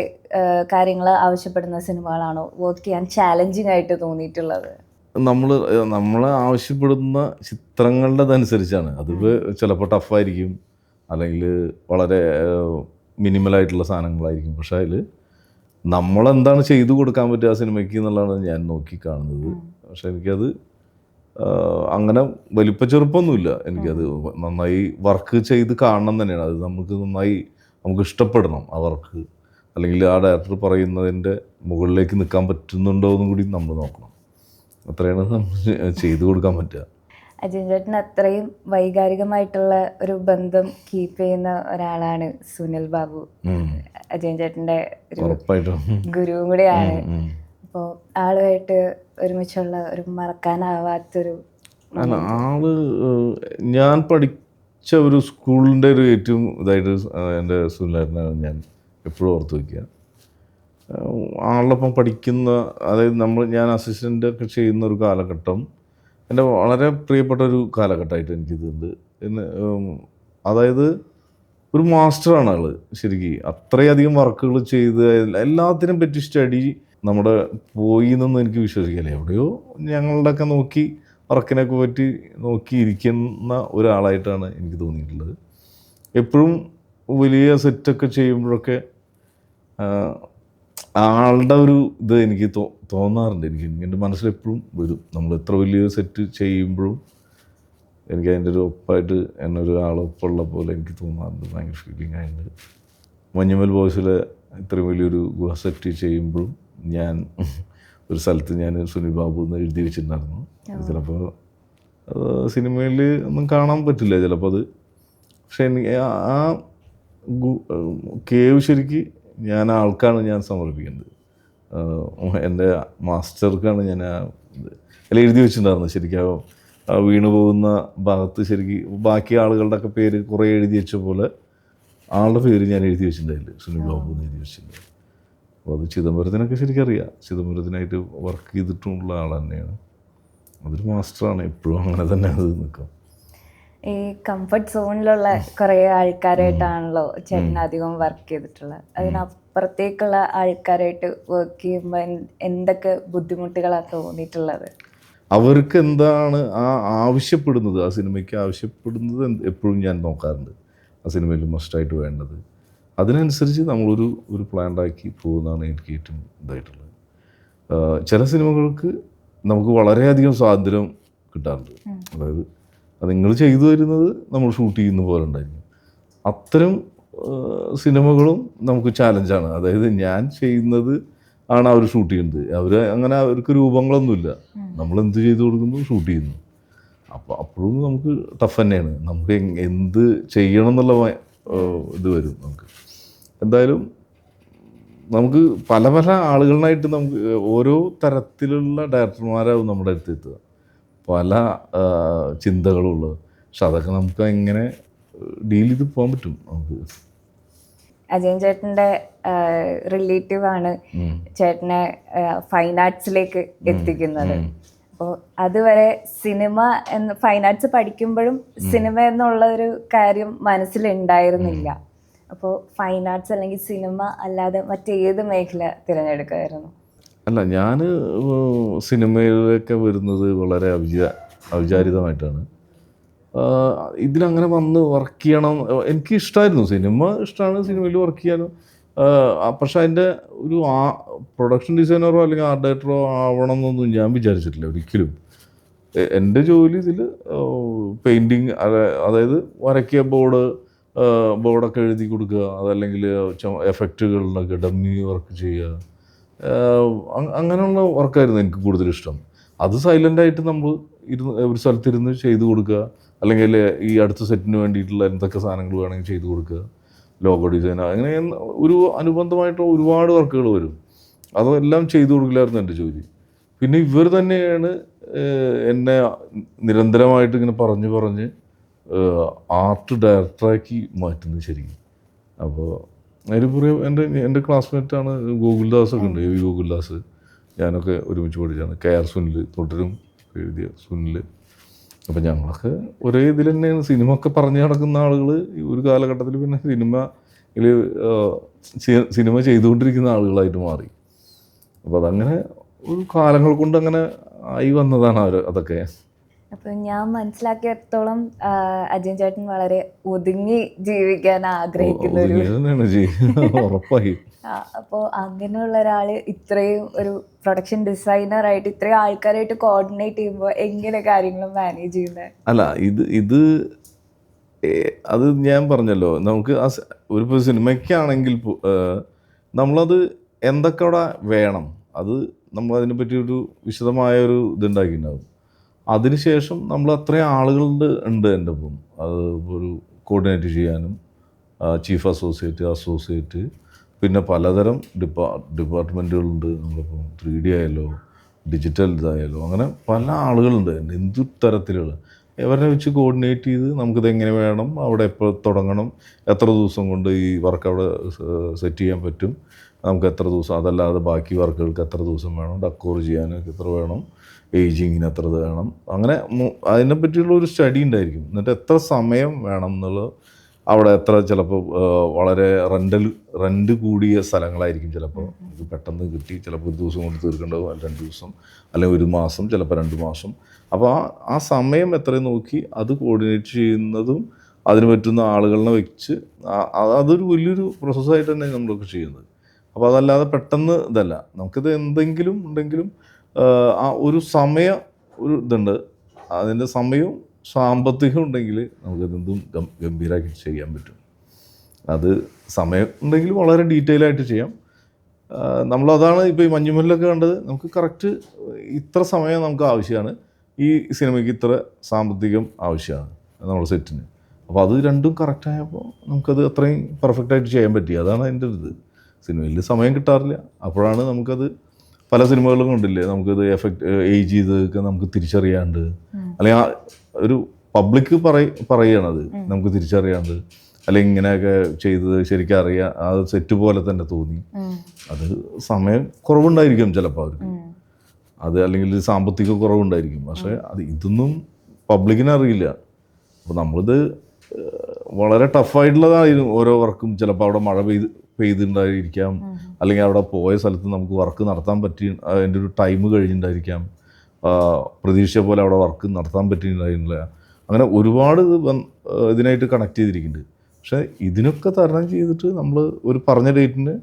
കാര്യങ്ങൾ ആവശ്യപ്പെടുന്ന സിനിമകളാണോ വർക്ക് ചെയ്യാൻ ചാലഞ്ചിങ് ആയിട്ട് തോന്നിയിട്ടുള്ളത്? നമ്മളെ ആവശ്യപ്പെടുന്ന ചിത്രങ്ങളുടേതനുസരിച്ചാണ്. അത് ചിലപ്പോൾ ടഫായിരിക്കും, അല്ലെങ്കിൽ വളരെ മിനിമലായിട്ടുള്ള സാധനങ്ങളായിരിക്കും. പക്ഷേ അതിൽ നമ്മളെന്താണ് ചെയ്തു കൊടുക്കാൻ പറ്റുക ആ സിനിമയ്ക്ക് എന്നുള്ളതാണ് ഞാൻ നോക്കി കാണുന്നത്. പക്ഷെ എനിക്കത് അങ്ങനെ വലിപ്പ ചെറുപ്പമൊന്നുമില്ല. എനിക്കത് നന്നായി വർക്ക് ചെയ്ത് കാണണം തന്നെയാണ്. അത് നമുക്ക് ഇഷ്ടപ്പെടണം ആ വർക്ക്, അല്ലെങ്കിൽ ആ ഡയറക്ടർ പറയുന്നതിൻ്റെ മുകളിലേക്ക് നിൽക്കാൻ പറ്റുന്നുണ്ടോ എന്നും കൂടി നമ്മൾ നോക്കണം. അത്രയാണ് നമ്മൾ ചെയ്തു കൊടുക്കാൻ പറ്റുക. അജയൻ ചേട്ടൻ അത്രയും വൈകാരികമായിട്ടുള്ള ഒരു ബന്ധം കീപ്പ് ചെയ്യുന്ന ഒരാളാണ് സുനിൽ ബാബു. അജയൻ ചേട്ടൻ്റെ ഒരു ഗുരുവും കൂടിയാണ്. അപ്പോൾ ആളുമായിട്ട് ഒരുമിച്ചുള്ള ഒരു മറക്കാനാവാത്തൊരു ഞാൻ പഠിച്ച ഒരു സ്കൂളിൻ്റെ ഒരു ഏറ്റവും ഇതായിട്ട് എൻ്റെ സുനിലേട്ടനാണ് ഞാൻ എപ്പോഴും ഓർത്ത് വയ്ക്കുക. ആളൊപ്പം പഠിക്കുന്ന, അതായത് ഞാൻ അസിസ്റ്റൻ്റ് ഒക്കെ ചെയ്യുന്ന ഒരു കാലഘട്ടം എൻ്റെ വളരെ പ്രിയപ്പെട്ട ഒരു കാലഘട്ടമായിട്ട് എനിക്കിതുണ്ട്. അതായത് ഒരു മാസ്റ്ററാണ് ആൾ ശരിക്കും. അത്രയധികം വർക്കുകൾ ചെയ്ത് എല്ലാത്തിനും പറ്റി സ്റ്റഡി നമ്മുടെ പോയി എന്നൊന്നും എനിക്ക് വിശ്വസിക്കില്ല. എവിടെയോ ഞങ്ങളുടെയൊക്കെ നോക്കി വർക്കിനൊക്കെ പറ്റി നോക്കിയിരിക്കുന്ന ഒരാളായിട്ടാണ് എനിക്ക് തോന്നിയിട്ടുള്ളത്. എപ്പോഴും വലിയ സെറ്റൊക്കെ ചെയ്യുമ്പോഴൊക്കെ ആളുടെ ഒരു ഇത് എനിക്ക് തോന്നാറുണ്ട്. എൻ്റെ മനസ്സിലെപ്പോഴും വരും. നമ്മൾ എത്ര വലിയൊരു സെറ്റ് ചെയ്യുമ്പോഴും എനിക്ക് അതിൻ്റെ ഒരു ഒപ്പായിട്ട് എന്നൊരു ആളൊപ്പമുള്ള പോലെ എനിക്ക് തോന്നാറുണ്ട്. ഭയങ്കര ഫീലിംഗ് ആയിട്ട് മഞ്ഞുമൽ ബോയ്സിലെ ഇത്രയും വലിയൊരു ഗുഹ സെറ്റ് ചെയ്യുമ്പോഴും ഞാൻ ഒരു സ്ഥലത്ത് ഞാൻ സുനിൽ ബാബു എന്ന് എഴുതി വെച്ചിട്ടുണ്ടായിരുന്നു. ചിലപ്പോൾ സിനിമയിൽ ഒന്നും കാണാൻ പറ്റില്ല ചിലപ്പോൾ അത്. പക്ഷെ എനിക്ക് ആ കേവ് ശരിക്ക് ഞാൻ ആൾക്കാണ് ഞാൻ സമർപ്പിക്കുന്നത്. എൻ്റെ മാസ്റ്റർക്കാണ് ഞാൻ എല്ലാം എഴുതി വെച്ചിട്ടുണ്ടായിരുന്നു. ശരിക്കും വീണു പോകുന്ന ഭാഗത്ത് ശരിക്കും ബാക്കി ആളുകളുടെ ഒക്കെ പേര് കുറേ എഴുതി വെച്ച പോലെ ആളുടെ പേര് ഞാൻ എഴുതി വെച്ചിട്ടുണ്ടായില്ല, സുനിൽ ബാബു എന്ന് എഴുതി വെച്ചിട്ടുണ്ട്. അപ്പോൾ അത് ചിദംബരത്തിനൊക്കെ ശരിക്കും അറിയാം. ചിദംബരത്തിനായിട്ട് വർക്ക് ചെയ്തിട്ടുള്ള ആൾ തന്നെയാണ്. അതൊരു മാസ്റ്ററാണ്. എപ്പോഴും അങ്ങനെ തന്നെ അത് നിൽക്കും. ഈ കംഫർട്ട് സോണിലുള്ള കുറേ ആൾക്കാരായിട്ടാണല്ലോ ചേട്ടൻ അധികം വർക്ക് ചെയ്തിട്ടുള്ളത്. അതിനപ്പുറത്തേക്കുള്ള ആൾക്കാരായിട്ട് വർക്ക് ചെയ്യുമ്പോൾ എന്തൊക്കെ ബുദ്ധിമുട്ടുകളാണ് തോന്നിയിട്ടുള്ളത്? അവർക്ക് എന്താണ് ആവശ്യപ്പെടുന്നത്, ആ സിനിമയ്ക്ക് ആവശ്യപ്പെടുന്നത് എപ്പോഴും ഞാൻ നോക്കാറുണ്ട്. ആ സിനിമയിൽ മസ്റ്റായിട്ട് വേണ്ടത്, അതിനനുസരിച്ച് നമ്മളൊരു പ്ലാൻഡാക്കി പോകുന്നതാണ് എനിക്ക് ഏറ്റവും ഇതായിട്ടുള്ളത്. ചില സിനിമകൾക്ക് നമുക്ക് വളരെയധികം സ്വാതന്ത്ര്യം കിട്ടാറുണ്ട്. അതായത് അത് നിങ്ങൾ ചെയ്തു തരുന്നത് നമ്മൾ ഷൂട്ട് ചെയ്യുന്ന പോലെ ഉണ്ടായിരിക്കും. അത്തരം സിനിമകളും നമുക്ക് ചാലഞ്ചാണ്. അതായത് ഞാൻ ചെയ്യുന്നത് ആണ് അവർ ഷൂട്ട് ചെയ്യുന്നത്. അങ്ങനെ അവർക്ക് രൂപങ്ങളൊന്നുമില്ല. നമ്മൾ എന്ത് ചെയ്തു കൊടുക്കുന്നു, ഷൂട്ട് ചെയ്യുന്നു. അപ്പോഴും നമുക്ക് ടഫ് തന്നെയാണ്. നമുക്ക് എന്ത് ചെയ്യണം എന്നുള്ള ഇത് വരും നമുക്ക്. എന്തായാലും നമുക്ക് പല പല ആളുകളിലായിട്ട് നമുക്ക് ഓരോ തരത്തിലുള്ള ഡയറക്ടർമാരാവും നമ്മുടെ അടുത്ത് എത്തുക, പല ചിന്തകളുള്ളത്. പക്ഷെ അതൊക്കെ നമുക്ക് എങ്ങനെ ഡീൽ ചെയ്ത് പോകാൻ പറ്റും നമുക്ക്. അജയൻ ചേട്ടൻ്റെ റിലേറ്റീവാണ് ചേട്ടനെ ഫൈൻ ആർട്സിലേക്ക് എത്തിക്കുന്നത്. അപ്പോൾ അതുവരെ ഫൈൻ ആർട്സ് പഠിക്കുമ്പോഴും സിനിമ എന്നുള്ള ഒരു കാര്യം മനസ്സിലുണ്ടായിരുന്നില്ല. അപ്പോൾ ഫൈൻ ആർട്സ് അല്ലെങ്കിൽ സിനിമ അല്ലാതെ മറ്റേത് മേഖല തിരഞ്ഞെടുക്കുമായിരുന്നു? അല്ല, ഞാൻ സിനിമയിലൊക്കെ വരുന്നത് വളരെ ഔചാരിതമായിട്ടാണ്. ഇതിലങ്ങനെ വന്ന് വർക്ക് ചെയ്യണം, എനിക്ക് ഇഷ്ടമായിരുന്നു. സിനിമ ഇഷ്ടമാണ്, സിനിമയിൽ വർക്ക് ചെയ്യാനും. പക്ഷെ അതിൻ്റെ ഒരു പ്രൊഡക്ഷൻ ഡിസൈനറോ അല്ലെങ്കിൽ ആർട്ട് ഡയറക്ടറോ ആവണം എന്നൊന്നും ഞാൻ വിചാരിച്ചിട്ടില്ല ഒരിക്കലും. എൻ്റെ ജോലി ഇതിൽ പെയിൻറ്റിങ്, അതായത് വരയ്ക്കുക, ബോർഡൊക്കെ എഴുതി കൊടുക്കുക, അതല്ലെങ്കിൽ എഫക്റ്റുകളിലൊക്കെ ഡമ്മി വർക്ക് ചെയ്യുക, അങ്ങനെയുള്ള വർക്കായിരുന്നു എനിക്ക് കൂടുതലിഷ്ടം. അത് സൈലൻ്റായിട്ട് നമ്മൾ ഒരു സ്ഥലത്തിരുന്ന് ചെയ്തു കൊടുക്കുക, അല്ലെങ്കിൽ ഈ അടുത്ത സെറ്റിന് വേണ്ടിയിട്ടുള്ള എന്തൊക്കെ സാധനങ്ങൾ വേണമെങ്കിൽ ചെയ്തു കൊടുക്കുക, ലോഗോ ഡിസൈൻ, അങ്ങനെ ഒരു അനുബന്ധമായിട്ടുള്ള ഒരുപാട് വർക്കുകൾ വരും. അതെല്ലാം ചെയ്തു കൊടുക്കില്ലായിരുന്നു എൻ്റെ ജോലി. പിന്നെ ഇവർ തന്നെയാണ് എന്നെ നിരന്തരമായിട്ട് ഇങ്ങനെ പറഞ്ഞ് ആർട്ട് ഡയറക്ടറാക്കി മാറ്റുന്നത് ശരിക്കും. അപ്പോൾ അതിന് എൻ്റെ ക്ലാസ്മേറ്റാണ് ഗോകുൽദാസ് ഒക്കെ ഉണ്ട്, എ.വി. ഗോകുൽദാസ്. ഞാനൊക്കെ ഒരുമിച്ച് പഠിച്ചാണ്. KR സുനിൽ, തുടരും എഴുതിയ സുനിൽ. അപ്പം ഞങ്ങളൊക്കെ ഒരേ ഇതിൽ തന്നെയാണ്. സിനിമ ഒക്കെ പറഞ്ഞു നടക്കുന്ന ആളുകൾ ഒരു കാലഘട്ടത്തിൽ പിന്നെ സിനിമ ചെയ്തുകൊണ്ടിരിക്കുന്ന ആളുകളായിട്ട് മാറി. അപ്പോൾ അതങ്ങനെ ഒരു കാലങ്ങൾ കൊണ്ട് അങ്ങനെ ആയി വന്നതാണ് അതൊക്കെ. അപ്പോൾ ഞാൻ മനസ്സിലാക്കിയിടത്തോളം അജയൻ ചേട്ടൻ വളരെ ഒതുങ്ങി ജീവിക്കാൻ ആഗ്രഹിക്കുന്ന ഉറപ്പായി. അപ്പോൾ അങ്ങനെയുള്ള ഒരാൾ ഇത്രയും ഒരു പ്രൊഡക്ഷൻ ഡിസൈനറായിട്ട് ഇത്രയും ആൾക്കാരായിട്ട് കോർഡിനേറ്റ് ചെയ്യുമ്പോൾ എങ്ങനെ കാര്യങ്ങൾ മാനേജ് ചെയ്യുന്നത്? അല്ല, അത് ഞാൻ പറഞ്ഞല്ലോ, നമുക്ക് ഒരു സിനിമയ്ക്കാണെങ്കിൽ നമ്മളത് എന്തൊക്കെ അവിടെ വേണം, അത് നമ്മളതിനെ പറ്റി ഒരു വിശദമായൊരു ഇതുണ്ടാക്കിയിട്ടുണ്ടാകും. അതിനുശേഷം നമ്മൾ അത്രയും ആളുകളുണ്ട് എൻ്റെ ഒപ്പം. അത് ഒരു കോർഡിനേറ്റ് ചെയ്യാനും, ചീഫ് അസോസിയേറ്റ്, പിന്നെ പലതരം ഡിപ്പാർട്ട്മെൻറ്റുകളുണ്ട് നമ്മളിപ്പം. 3D ആയാലോ, ഡിജിറ്റൽ ഇതായാലോ, അങ്ങനെ പല ആളുകളുണ്ട്. എന്തു തരത്തിലുള്ള ഇവരെ വെച്ച് കോർഡിനേറ്റ് ചെയ്ത് നമുക്കിത് എങ്ങനെ വേണം, അവിടെ എപ്പോൾ തുടങ്ങണം, എത്ര ദിവസം കൊണ്ട് ഈ വർക്ക് അവിടെ സെറ്റ് ചെയ്യാൻ പറ്റും, നമുക്ക് എത്ര ദിവസം, അതല്ലാതെ ബാക്കി വർക്കുകൾക്ക് എത്ര ദിവസം വേണം, ഡെക്കോർ ചെയ്യാനൊക്കെ എത്ര വേണം, ഏജിങ്ങിന് എത്ര വേണം, അങ്ങനെ അതിനെ പറ്റിയുള്ള ഒരു സ്റ്റഡി ഉണ്ടായിരിക്കും. എന്നിട്ട് എത്ര സമയം വേണം എന്നുള്ളത്, അവിടെ എത്ര, ചിലപ്പോൾ വളരെ റെൻ്റ് കൂടിയ സ്ഥലങ്ങളായിരിക്കും, ചിലപ്പോൾ ഇത് പെട്ടെന്ന് കിട്ടി, ചിലപ്പോൾ ഒരു ദിവസം കൊണ്ട് തീർക്കേണ്ടത് 2 ദിവസം, അല്ലെങ്കിൽ 1 മാസം, ചിലപ്പോൾ 2 മാസം. അപ്പോൾ ആ സമയം എത്രയും നോക്കി അത് കോർഡിനേറ്റ് ചെയ്യുന്നതും അതിന് പറ്റുന്ന ആളുകളെ വെച്ച് അതൊരു വലിയൊരു പ്രോസസ്സായിട്ട് തന്നെ നമ്മളൊക്കെ ചെയ്യുന്നത്. അപ്പോൾ അതല്ലാതെ പെട്ടെന്ന് ഇതല്ല. നമുക്കിത് എന്തെങ്കിലും ഉണ്ടെങ്കിലും ആ ഒരു ഇതുണ്ട്. അതിൻ്റെ സമയവും സാമ്പത്തികം ഉണ്ടെങ്കിൽ നമുക്കിതെന്തും ഗംഭീരമാക്കി ചെയ്യാൻ പറ്റും. അത് സമയം ഉണ്ടെങ്കിൽ വളരെ ഡീറ്റെയിൽ ആയിട്ട് ചെയ്യാം. നമ്മളതാണ് ഇപ്പോൾ ഈ മഞ്ഞുമല്ലൊക്കെ കണ്ടത്. നമുക്ക് കറക്റ്റ് ഇത്ര സമയം നമുക്ക് ആവശ്യമാണ്, ഈ സിനിമയ്ക്ക് ഇത്ര സാമ്പത്തികം ആവശ്യമാണ് നമ്മുടെ സെറ്റിന്. അപ്പോൾ അത് രണ്ടും കറക്റ്റായപ്പോൾ നമുക്കത് അത്രയും പെർഫെക്റ്റായിട്ട് ചെയ്യാൻ പറ്റി. അതാണ് അതിൻ്റെ ഇത്. സിനിമയിൽ സമയം കിട്ടാറില്ല. അപ്പോഴാണ് നമുക്കത് പല സിനിമകളും കണ്ടില്ലേ, നമുക്കത് ഏജ് ചെയ്തൊക്കെ നമുക്ക് തിരിച്ചറിയാണ്ട്, അല്ലെങ്കിൽ ഒരു പബ്ലിക് പറയണത് നമുക്ക് തിരിച്ചറിയാണ്ട്, അല്ലെങ്കിൽ ഇങ്ങനെയൊക്കെ ചെയ്തത് ശരിക്കും അറിയാം, അത് സെറ്റ് പോലെ തന്നെ തോന്നി. അത് സമയം കുറവുണ്ടായിരിക്കും ചിലപ്പോൾ അവർക്ക്, അത് അല്ലെങ്കിൽ സാമ്പത്തിക കുറവുണ്ടായിരിക്കും. പക്ഷേ ഇതൊന്നും പബ്ലിക്കിന് അറിയില്ല. അപ്പോൾ നമ്മളിത് വളരെ ടഫായിട്ടുള്ളതായിരുന്നു ഓരോ വർക്കും. ചിലപ്പോൾ അവിടെ മഴ പെയ്തിട്ടുണ്ടായിരിക്കാം, അല്ലെങ്കിൽ അവിടെ പോയ സ്ഥലത്ത് നമുക്ക് വർക്ക് നടത്താൻ പറ്റി അതിൻ്റെ ഒരു ടൈം കഴിഞ്ഞിട്ടുണ്ടായിരിക്കാം. പ്രതീക്ഷിച്ച പോലെ അവിടെ വർക്ക് നടത്താൻ പറ്റിയിട്ടുണ്ടായിരുന്നില്ല. അങ്ങനെ ഒരുപാട് ഇതിനായിട്ട് കണക്ട് ചെയ്തിരിക്കുന്നുണ്ട്. പക്ഷേ ഇതിനൊക്കെ തരണം ചെയ്തിട്ട് നമ്മൾ ഒരു പറഞ്ഞ ഡേറ്റിന്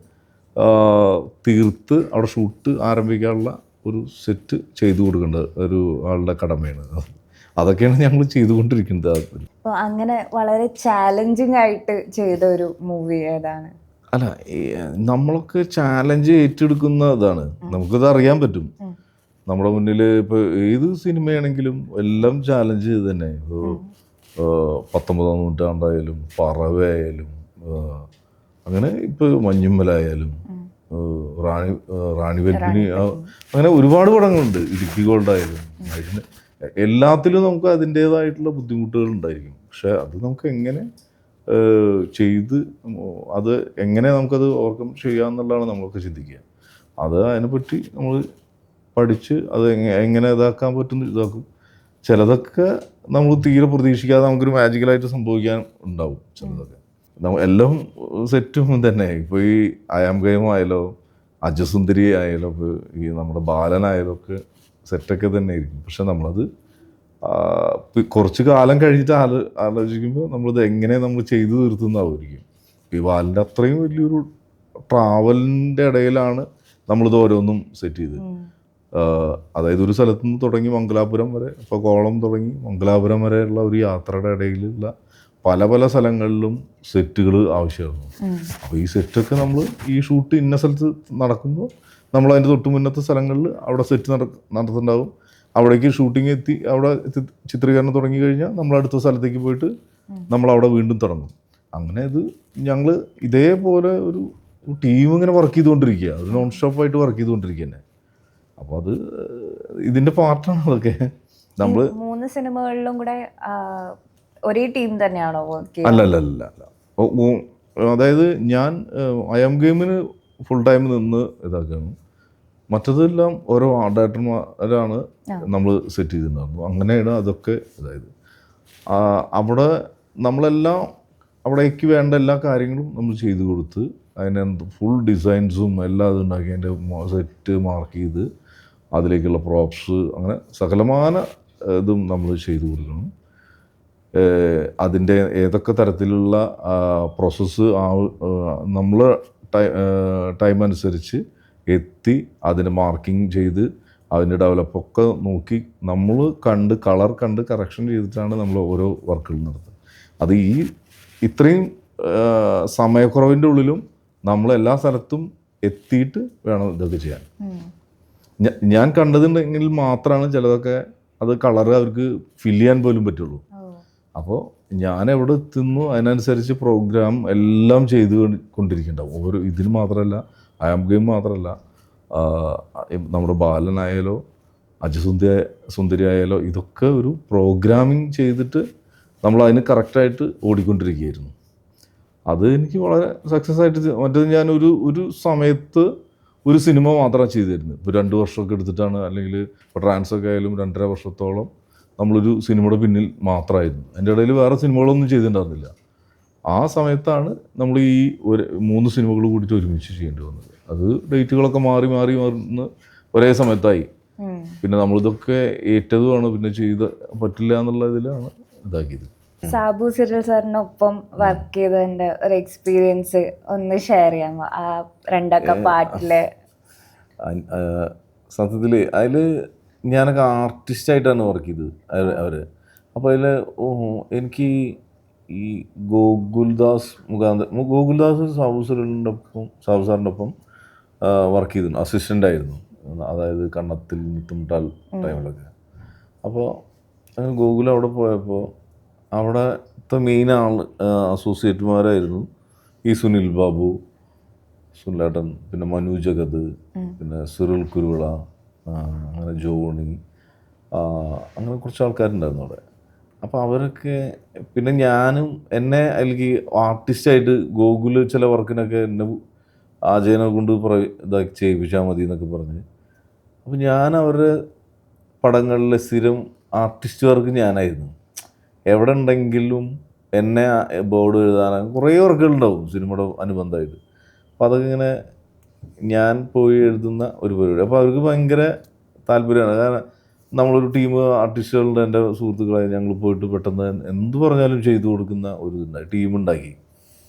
തീർത്ത് അവിടെ ഷൂട്ട് ആരംഭിക്കാനുള്ള ഒരു സെറ്റ് ചെയ്തു കൊടുക്കേണ്ട ഒരു ആളുടെ കടമയാണ്. അതൊക്കെയാണ് ഞങ്ങൾ ചെയ്തുകൊണ്ടിരിക്കുന്നത്. അപ്പോൾ അങ്ങനെ വളരെ ചാലഞ്ചിങ് ആയിട്ട് ചെയ്ത ഒരു മൂവി ഏതാണ്? അല്ല, നമ്മളൊക്കെ ചാലഞ്ച് ഏറ്റെടുക്കുന്ന ഇതാണ്, നമുക്കത് അറിയാൻ പറ്റും. നമ്മുടെ മുന്നിൽ ഇപ്പോൾ ഏത് സിനിമയാണെങ്കിലും എല്ലാം ചാലഞ്ച് ചെയ്ത് തന്നെ. ഇപ്പോൾ 19-ാം നൂറ്റാണ്ടായാലും പറവയായാലും അങ്ങനെ ഇപ്പോൾ മഞ്ഞുമ്മലായാലും റാണി വെൽപ്പിനി, അങ്ങനെ ഒരുപാട് പടങ്ങളുണ്ട്. ഇടുക്കി ഗോൾഡായാലും അതിന് എല്ലാത്തിലും നമുക്ക് അതിൻ്റേതായിട്ടുള്ള ബുദ്ധിമുട്ടുകൾ ഉണ്ടായിരിക്കും. പക്ഷെ അത് നമുക്ക് എങ്ങനെ ചെയ്ത് അത് എങ്ങനെ നമുക്കത് ഓവർകം ചെയ്യാമെന്നുള്ളതാണ് നമ്മളൊക്കെ ചിന്തിക്കുക. അത് അതിനെപ്പറ്റി നമ്മൾ പഠിച്ച് അത് എങ്ങനെ ഇതാക്കാൻ പറ്റും ഇതാക്കും. ചിലതൊക്കെ നമ്മൾ തീരെ പ്രതീക്ഷിക്കാതെ നമുക്കൊരു മാജിക്കലായിട്ട് സംഭവിക്കാൻ ഉണ്ടാവും. ചിലതൊക്കെ എല്ലാം സെറ്റും തന്നെ. ഇപ്പോൾ ഈ അയാം ഗെയിം ആയാലോ അജസുന്ദരി ആയാലോ ഇപ്പോൾ ഈ നമ്മുടെ ബാലനായാലും ഒക്കെ സെറ്റൊക്കെ തന്നെ ആയിരിക്കും. പക്ഷെ നമ്മളത് കുറച്ച് കാലം കഴിഞ്ഞിട്ട് ആലോചിക്കുമ്പോൾ നമ്മളിത് എങ്ങനെ നമ്മൾ ചെയ്തു തീർത്തുന്നതായിരിക്കും. ഈ ബാലൻ്റെ അത്രയും വലിയൊരു ട്രാവലിൻ്റെ ഇടയിലാണ് നമ്മളിത് ഓരോന്നും സെറ്റ് ചെയ്ത്. അതായത് ഒരു സ്ഥലത്തു നിന്ന് തുടങ്ങി മംഗലാപുരം വരെ, ഇപ്പോൾ കോളം തുടങ്ങി മംഗലാപുരം വരെയുള്ള ഒരു യാത്രയുടെ ഇടയിലുള്ള പല പല സ്ഥലങ്ങളിലും സെറ്റുകൾ ആവശ്യമായിരുന്നു. അപ്പോൾ ഈ സെറ്റൊക്കെ നമ്മൾ ഈ ഷൂട്ട് ഇന്ന സ്ഥലത്ത് നടക്കുമ്പോൾ നമ്മൾ അതിൻ്റെ തൊട്ട് മുന്നത്തെ സ്ഥലങ്ങളിൽ അവിടെ സെറ്റ് നടത്തുന്നുണ്ടാവും. അവിടേക്ക് ഷൂട്ടിങ് എത്തി അവിടെ ചിത്രീകരണം തുടങ്ങി കഴിഞ്ഞാൽ നമ്മൾ അടുത്ത സ്ഥലത്തേക്ക് പോയിട്ട് നമ്മളവിടെ വീണ്ടും തുടങ്ങും. അങ്ങനെ ഇത് ഞങ്ങൾ ഇതേപോലെ ഒരു ടീം ഇങ്ങനെ വർക്ക് ചെയ്തുകൊണ്ടിരിക്കുക, അത് നോൺ സ്റ്റോപ്പായിട്ട് വർക്ക് ചെയ്തുകൊണ്ടിരിക്കുക തന്നെ. അപ്പോൾ അത് ഇതിൻ്റെ പാർട്ടാണ് അതൊക്കെ. നമ്മൾ 3 സിനിമകളിലും കൂടെ ഒരേ ടീം തന്നെയാണോ വർക്ക്? അല്ല. അതായത് ഞാൻ അയാം ഗെയിമിന് ഫുൾ ടൈം നിന്ന് ഇതാക്കുകയാണ്. മറ്റതെല്ലാം ഓരോ ആർട്ട് ഡയറക്ടർമാരാണ് നമ്മൾ സെറ്റ് ചെയ്തിട്ടുണ്ടായിരുന്നു. അങ്ങനെയാണ് അതൊക്കെ. അതായത് അവിടെ നമ്മളെല്ലാം അവിടേക്ക് വേണ്ട എല്ലാ കാര്യങ്ങളും നമ്മൾ ചെയ്തു കൊടുത്ത് അതിനെ ഫുൾ ഡിസൈൻസും എല്ലാം ഇതുണ്ടാക്കി അതിൻ്റെ സെറ്റ് മാർക്ക് ചെയ്ത് അതിലേക്കുള്ള പ്രോപ്സ് അങ്ങനെ സകലമാന ഇതും നമ്മൾ ചെയ്തു കൊടുക്കണം. അതിൻ്റെ ഏതൊക്കെ തരത്തിലുള്ള പ്രോസസ്സ് നമ്മൾ ടൈം അനുസരിച്ച് എത്തി അതിന് മാർക്കിങ് ചെയ്ത് അതിൻ്റെ ഡെവലപ്പൊക്കെ നോക്കി നമ്മൾ കളർ കണ്ട് കറക്ഷൻ ചെയ്തിട്ടാണ് നമ്മൾ ഓരോ വർക്കുകൾ നടത്തുന്നത്. അത് ഈ ഇത്രയും സമയക്കുറവിൻ്റെ ഉള്ളിലും നമ്മൾ എല്ലാ സ്ഥലത്തും എത്തിയിട്ട് വേണം ഇതൊക്കെ ചെയ്യാൻ. ഞാൻ കണ്ടതുണ്ടെങ്കിൽ മാത്രമാണ് ചിലതൊക്കെ അത് കളറ് അവർക്ക് ഫില്ല് ചെയ്യാൻ പോലും പറ്റുള്ളൂ. അപ്പോൾ ഞാൻ എവിടെ എത്തുന്നു അതിനനുസരിച്ച് പ്രോഗ്രാം എല്ലാം ചെയ്ത് കൊണ്ടിരിക്കുന്നുണ്ടാവും. ഓരോ ഇതിന് മാത്രമല്ല, അയാം ഗെയിം മാത്രമല്ല, നമ്മുടെ ബാലനായാലോ സുന്ദരി ആയാലോ ഇതൊക്കെ ഒരു പ്രോഗ്രാമിങ് ചെയ്തിട്ട് നമ്മൾ അതിന് കറക്റ്റായിട്ട് ഓടിക്കൊണ്ടിരിക്കുകയായിരുന്നു. അത് എനിക്ക് വളരെ സക്സസ് ആയിട്ട്. മറ്റേത് ഞാൻ ഒരു സമയത്ത് ഒരു സിനിമ മാത്രമാണ് ചെയ്തിരുന്നത്. ഇപ്പോൾ 2 വർഷമൊക്കെ എടുത്തിട്ടാണ്, അല്ലെങ്കിൽ ഇപ്പോൾ ട്രാൻസൊക്കെ ആയാലും 2.5 വർഷത്തോളം നമ്മളൊരു സിനിമയുടെ പിന്നിൽ മാത്രമായിരുന്നു. അതിൻ്റെ ഇടയിൽ വേറെ സിനിമകളൊന്നും ചെയ്തിട്ടുണ്ടായിരുന്നില്ല. ആ സമയത്താണ് നമ്മൾ ഈ 3 സിനിമകൾ കൂടിയിട്ട് ഒരുമിച്ച് ചെയ്യേണ്ടി വന്നത്. അത് ഡേറ്റുകളൊക്കെ മാറി ഒരേ സമയത്തായി. പിന്നെ നമ്മളിതൊക്കെ ഏറ്റതുമാണ്, പിന്നെ പറ്റില്ല എന്നുള്ള ഇതിലാണ് ഇതാക്കിയത്. സാബു സിറിൽ സാറിനൊപ്പം വർക്ക് ചെയ്തതിൻ്റെ ഒരു എക്സ്പീരിയൻസ് ഒന്ന് ഷെയർ ചെയ്യാമോ? ആ 2 പാട്ടിലെ സത്യത്തിൽ അതിൽ ഞാനൊക്കെ ആർട്ടിസ്റ്റായിട്ടാണ് വർക്ക് ചെയ്തത് അവർ. അപ്പോൾ അതിൽ എനിക്ക് ഈ ഗോകുൽദാസ് സാബു സാറിൻ്റെ ഒപ്പം വർക്ക് ചെയ്തിരുന്നു, അസിസ്റ്റൻ്റായിരുന്നു. അതായത് കണ്ണത്തിൽ മുട്ടുമുട്ടാൽ ടൈമിലൊക്കെ. അപ്പോൾ ഗോകുൽ അവിടെ പോയപ്പോൾ അവിടുത്തെ മെയിൻ അസോസിയേറ്റുമാരായിരുന്നു ഈ സുനിൽ ബാബു, സുനിലേട്ടൻ, പിന്നെ മനു ജഗത്, പിന്നെ സിറിൽ കുരുവിള, അങ്ങനെ ജോണി, അങ്ങനെ കുറച്ച് ആൾക്കാരുണ്ടായിരുന്നു അവിടെ. അപ്പോൾ അവരൊക്കെ, പിന്നെ ഞാനും എന്നെ അല്ലെങ്കിൽ ആർട്ടിസ്റ്റായിട്ട് ഗോകുല് ചില വർക്കിനൊക്കെ എന്നെ ആജയനെ കൊണ്ട് ഇതാക്കി ചെയ്യിപ്പിച്ചാൽ മതി എന്നൊക്കെ പറഞ്ഞ്. അപ്പോൾ ഞാൻ അവരുടെ പടങ്ങളിലെ സ്ഥിരം ആർട്ടിസ്റ്റ് വർക്ക് ഞാനായിരുന്നു. എവിടെ ഉണ്ടെങ്കിലും എന്നെ ബോർഡ് എഴുതാനും കുറേ വർക്കുകളുണ്ടാവും സിനിമയുടെ അനുബന്ധമായിട്ട്. അപ്പോൾ അതൊക്കെ ഇങ്ങനെ ഞാൻ പോയി എഴുതുന്ന ഒരു പരിപാടി. അപ്പോൾ അവർക്ക് ഭയങ്കര താല്പര്യമാണ്. കാരണം നമ്മളൊരു ടീം ആർട്ടിസ്റ്റുകളുടെ എൻ്റെ സുഹൃത്തുക്കളായി ഞങ്ങൾ പോയിട്ട് പെട്ടെന്ന് എന്ത് പറഞ്ഞാലും ചെയ്തു കൊടുക്കുന്ന ഒരു ടീമുണ്ടാക്കി.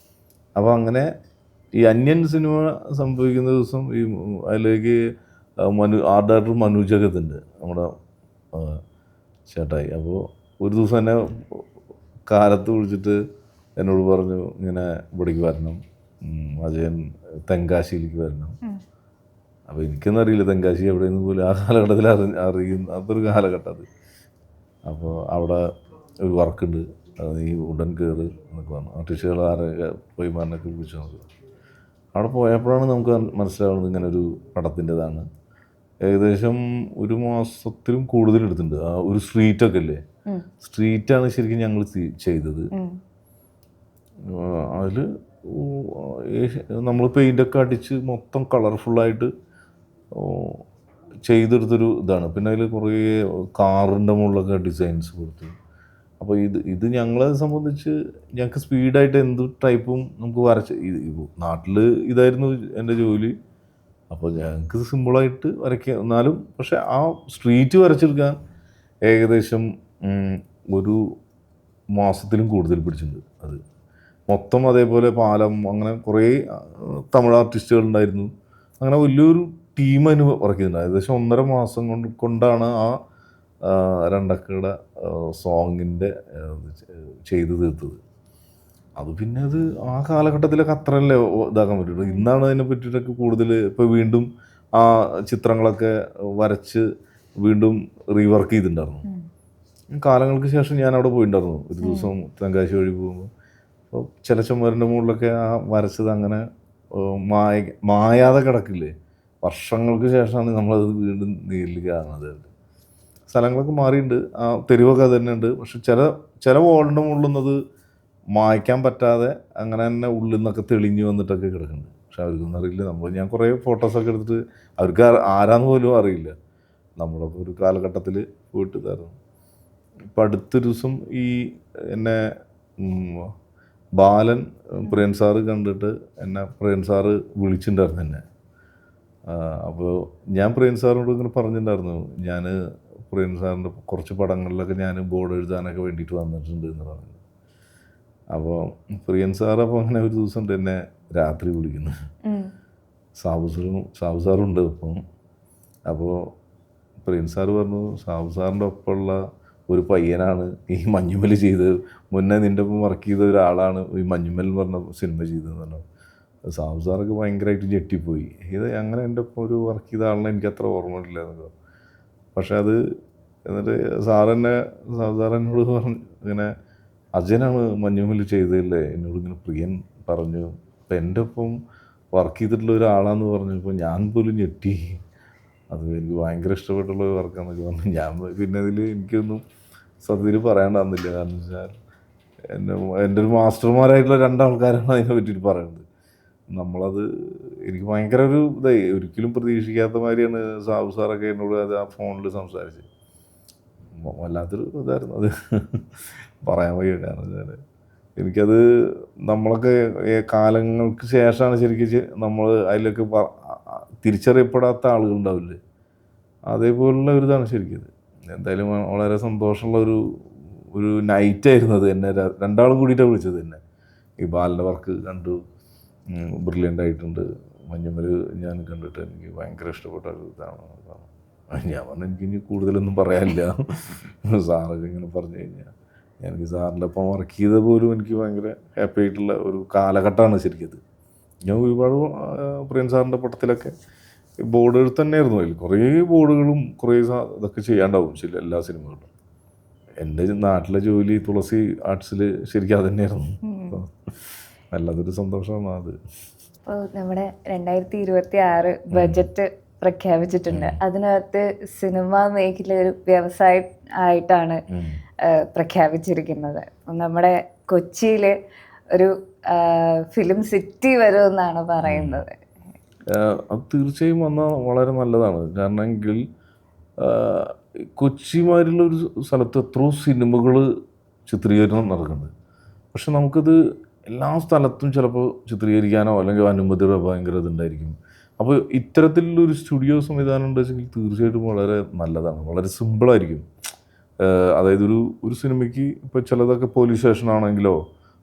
അപ്പോൾ അങ്ങനെ ഈ അന്യൻ സിനിമ സംഭവിക്കുന്ന ദിവസം ഈ അതിലേക്ക് ആർട്ട് ഡയറക്ടർ മനു ജഗത്തുണ്ട് നമ്മുടെ ചേട്ടായി. അപ്പോൾ ഒരു ദിവസം എന്നെ കാലത്ത് വിളിച്ചിട്ട് എന്നോട് പറഞ്ഞു ഇങ്ങനെ ഇവിടേക്ക് വരണം, അജയൻ തെങ്കാശിയിലേക്ക് വരണം. അപ്പോൾ എനിക്കൊന്നും അറിയില്ല തെങ്കാശി എവിടെയെന്ന് പോലും ആ കാലഘട്ടത്തിൽ അറിയുന്ന അതൊരു കാലഘട്ടം അത്. അപ്പോൾ അവിടെ ഒരു വർക്കുണ്ട്, അത് നീ ഉടൻ കയറ് എന്നൊക്കെ പറഞ്ഞു. ആർട്ടിസ്റ്റുകൾ പോയിമാരനൊക്കെ വിളിച്ചു നോക്കുക. അവിടെ പോയപ്പോഴാണ് നമുക്ക് മനസ്സിലാവുന്നത് ഇങ്ങനെ ഒരു പടത്തിൻ്റെതാണ്. ഏകദേശം 1 മാസത്തിലും കൂടുതൽ എടുത്തിട്ടുണ്ട്. ആ ഒരു സ്ട്രീറ്റൊക്കെ ഇല്ലേ, സ്ട്രീറ്റാണ് ശരിക്കും ഞങ്ങൾ ചെയ്തത്. അതിൽ നമ്മൾ പെയിൻ്റൊക്കെ അടിച്ച് മൊത്തം കളർഫുള്ളായിട്ട് ചെയ്തെടുത്തൊരു ഇതാണ്. പിന്നെ അതിൽ കുറേ കാറിൻ്റെ മുകളിലൊക്കെ ഡിസൈൻസ് കൊടുത്തു. അപ്പോൾ ഇത് ഞങ്ങളെ സംബന്ധിച്ച് ഞങ്ങൾക്ക് സ്പീഡായിട്ട് എന്ത് ടൈപ്പും നമുക്ക് വരച്ച്, നാട്ടിൽ ഇതായിരുന്നു എൻ്റെ ജോലി. അപ്പോൾ ഞങ്ങൾക്ക് സിമ്പിളായിട്ട് വരയ്ക്കുക, എന്നാലും പക്ഷെ ആ സ്ട്രീറ്റ് വരച്ചെടുക്കാൻ ഏകദേശം 1 മാസത്തിലും കൂടുതൽ പിടിച്ചിട്ടുണ്ട്. അത് മൊത്തം അതേപോലെ പാലം, അങ്ങനെ കുറേ തമിഴ് ആർട്ടിസ്റ്റുകളുണ്ടായിരുന്നു. അങ്ങനെ വലിയൊരു ടീം അതിന് വർക്ക് ചെയ്തിട്ടുണ്ട്. ഏകദേശം 1.5 മാസം കൊണ്ടാണ് ആ രണ്ടക്കയുടെ സോങ്ങിൻ്റെ ചെയ്ത് തീർത്തത്. അത് പിന്നെ അത് ആ കാലഘട്ടത്തിലൊക്കെ അത്രയല്ലേ ഇതാക്കാൻ പറ്റുള്ളൂ. ഇന്നാണ് അതിനെ പറ്റിയിട്ടൊക്കെ കൂടുതൽ ഇപ്പോൾ വീണ്ടും ആ ചിത്രങ്ങളൊക്കെ വരച്ച് വീണ്ടും റീവർക്ക് ചെയ്തിട്ടുണ്ടായിരുന്നു. കാലങ്ങൾക്ക് ശേഷം ഞാൻ അവിടെ പോയിട്ടുണ്ടായിരുന്നു ഒരു ദിവസം തെങ്കാശി വഴി പോകുമ്പോൾ. അപ്പോൾ ചില ചുമരിൻ്റെ മുകളിലൊക്കെ ആ വരച്ചത് അങ്ങനെ മായാതെ കിടക്കില്ലേ. വർഷങ്ങൾക്ക് ശേഷമാണ് നമ്മളത് വീണ്ടും നേരിൽ കാണുന്നത്. സ്ഥലങ്ങളൊക്കെ മാറിയിട്ടുണ്ട്, ആ തെരുവൊക്കെ തന്നെ ഉണ്ട്. പക്ഷെ ചില വാളിൻ്റെ മുകളിലൊന്നത് മായ്ക്കാൻ പറ്റാതെ അങ്ങനെ തന്നെ ഉള്ളിൽ നിന്നൊക്കെ തെളിഞ്ഞ് വന്നിട്ടൊക്കെ കിടക്കുന്നുണ്ട്. പക്ഷെ അവർക്കൊന്നും അറിയില്ല. ഞാൻ കുറേ ഫോട്ടോസൊക്കെ എടുത്തിട്ട് അവർക്ക് ആരാന്ന് പോലും അറിയില്ല. നമ്മളൊക്കെ ഒരു കാലഘട്ടത്തിൽ പോയിട്ട് ഇതായിരുന്നു. ഇപ്പം അടുത്തൊരു ദിവസം ഈ എന്നെ ബാലൻ പ്രേം സാറ് കണ്ടിട്ട് എന്നെ പ്രേം സാറ് വിളിച്ചിട്ടുണ്ടായിരുന്നു എന്നെ. അപ്പോൾ ഞാൻ പ്രേം സാറിനോട് ഇങ്ങനെ പറഞ്ഞിട്ടുണ്ടായിരുന്നു, ഞാൻ പ്രേം സാറിൻ്റെ കുറച്ച് പടങ്ങളിലൊക്കെ ഞാൻ ബോർഡ് എഴുതാനൊക്കെ വേണ്ടിയിട്ട് വന്നിട്ടുണ്ട് എന്ന് പറഞ്ഞു. അപ്പോൾ പ്രിയൻ സാർ അപ്പോൾ അങ്ങനെ ഒരു ദിവസം എന്നെ രാത്രി വിളിക്കുന്നു. സാബു സാറുണ്ട് ഇപ്പം. അപ്പോൾ പ്രിയൻ സാറ് പറഞ്ഞു, സാബു സാറിൻ്റെ ഒപ്പമുള്ള ഒരു പയ്യനാണ് ഈ മഞ്ഞുമൽ ചെയ്ത്, മുന്നേ നിൻ്റെ ഒപ്പം വർക്ക് ചെയ്ത ഒരാളാണ് ഈ മഞ്ഞുമൽ എന്ന് പറഞ്ഞ സിനിമ ചെയ്തതെന്ന് പറഞ്ഞു. സാബു സാറൊക്കെ ഭയങ്കരമായിട്ട് ഞെട്ടിപ്പോയി. ഇത് അങ്ങനെ എൻ്റെ ഒപ്പം ഒരു വർക്ക് ചെയ്ത ആളിനെ എനിക്കത്ര ഓർമ്മയില്ല എന്നൊക്കെ. പക്ഷെ അത് എന്നിട്ട് സാബു സാറെന്നോട് പറഞ്ഞു, ഇങ്ങനെ അജയനാണ് മഞ്ഞുമൽ ചെയ്തതല്ലേ, എന്നോട് ഇങ്ങനെ പ്രിയൻ പറഞ്ഞു. അപ്പം എൻ്റെ ഒപ്പം വർക്ക് ചെയ്തിട്ടുള്ള ഒരാളാന്ന് പറഞ്ഞപ്പോൾ ഞാൻ പോലും ഞെട്ടി. അത് എനിക്ക് ഭയങ്കര ഇഷ്ടപ്പെട്ടുള്ള വർക്കാന്നൊക്കെ പറഞ്ഞു. ഞാൻ പിന്നെ അതിൽ എനിക്കൊന്നും സത്യത്തിൽ പറയാണ്ടാകുന്നില്ല. കാരണം വെച്ചാൽ എൻ്റെ ഒരു മാസ്റ്റർമാരായിട്ടുള്ള 2 ആൾക്കാരാണ് അതിനെ പറ്റിയിട്ട് പറയുന്നത്. നമ്മളത് എനിക്ക് ഭയങ്കര ഒരു ഇതായി, ഒരിക്കലും പ്രതീക്ഷിക്കാത്ത മാതിരിയാണ് സാബു സാറൊക്കെ എന്നോട് അത് ആ ഫോണിൽ സംസാരിച്ചത്. വല്ലാത്തൊരു ഇതായിരുന്നു അത്, പറയാൻ വയ്യ. കാരണം വെച്ചാൽ എനിക്കത് നമ്മളൊക്കെ കാലങ്ങൾക്ക് ശേഷമാണ് ശരിക്കും നമ്മൾ അതിലൊക്കെ തിരിച്ചറിയപ്പെടാത്ത ആളുകളുണ്ടാവില്ലേ, അതേപോലുള്ള ഒരു ഇതാണ് ശരിക്കും. എന്തായാലും വളരെ സന്തോഷമുള്ള ഒരു നൈറ്റായിരുന്നു അത്. എന്നെ 2 ആളും കൂടിയിട്ടാണ് വിളിച്ചത് എന്നെ. ഈ ബാലിൻ്റെ വർക്ക് കണ്ടു, ബ്രില്യൻ്റ് ആയിട്ടുണ്ട്. മഞ്ഞുമൽ ഞാൻ കണ്ടിട്ട് എനിക്ക് ഭയങ്കര ഇഷ്ടപ്പെട്ട ഒരു ഇതാണ്. ഞാൻ പറഞ്ഞു എനിക്കിനി കൂടുതലൊന്നും പറയാനില്ല. സാറൊക്കെ ഇങ്ങനെ പറഞ്ഞു കഴിഞ്ഞാൽ എനിക്ക് സാറിൻ്റെ ഒപ്പം വർക്ക് ചെയ്ത പോലും എനിക്ക് ഭയങ്കര ഹാപ്പി ആയിട്ടുള്ള ഒരു കാലഘട്ടമാണ് ശരിക്കും. ഞാൻ ഒരുപാട് പ്രിയൻ സാറിൻ്റെ പടത്തിലൊക്കെ ബോർഡ് എഴുത്ത് തന്നെയായിരുന്നു. അതിൽ കുറേ ബോർഡുകളും കുറേ ഇതൊക്കെ ചെയ്യാണ്ടാവും എല്ലാ സിനിമകളിലും. എൻ്റെ നാട്ടിലെ ജോലി തുളസി ആർട്സിൽ ശരിക്കും അത് തന്നെയായിരുന്നു. വല്ലാത്തൊരു സന്തോഷമാണ് അത്. ഇപ്പോൾ നമ്മുടെ 2026 ബഡ്ജറ്റ് പ്രഖ്യാപിച്ചിട്ടുണ്ട്. അതിനകത്ത് സിനിമാ മേഖല ഒരു വ്യവസായം ആയിട്ടാണ് പ്രഖ്യാപിച്ചിരിക്കുന്നത്. നമ്മുടെ കൊച്ചിയിൽ ഒരു ഫിലിം സിറ്റി വരുമെന്നാണ് പറയുന്നത്. അത് തീർച്ചയായും വന്നാൽ വളരെ നല്ലതാണ്. കാരണം എങ്കിൽ കൊച്ചിമാരിലുള്ള ഒരു സ്ഥലത്ത് എത്രയോ സിനിമകൾ ചിത്രീകരണം നടക്കുന്നുണ്ട്. പക്ഷെ നമുക്കത് എല്ലാ സ്ഥലത്തും ചിലപ്പോൾ ചിത്രീകരിക്കാനോ അല്ലെങ്കിൽ അനുമതിയുടെ ഭയങ്കര ഇതുണ്ടായിരിക്കും. അപ്പോൾ ഇത്തരത്തിലുള്ളൊരു സ്റ്റുഡിയോ സംവിധാനം ഉണ്ടെങ്കിൽ തീർച്ചയായിട്ടും വളരെ നല്ലതാണ്, വളരെ സിമ്പിളായിരിക്കും. അതായത് ഒരു സിനിമയ്ക്ക് ഇപ്പോൾ ചിലതൊക്കെ പോലീസ് സ്റ്റേഷൻ ആണെങ്കിലോ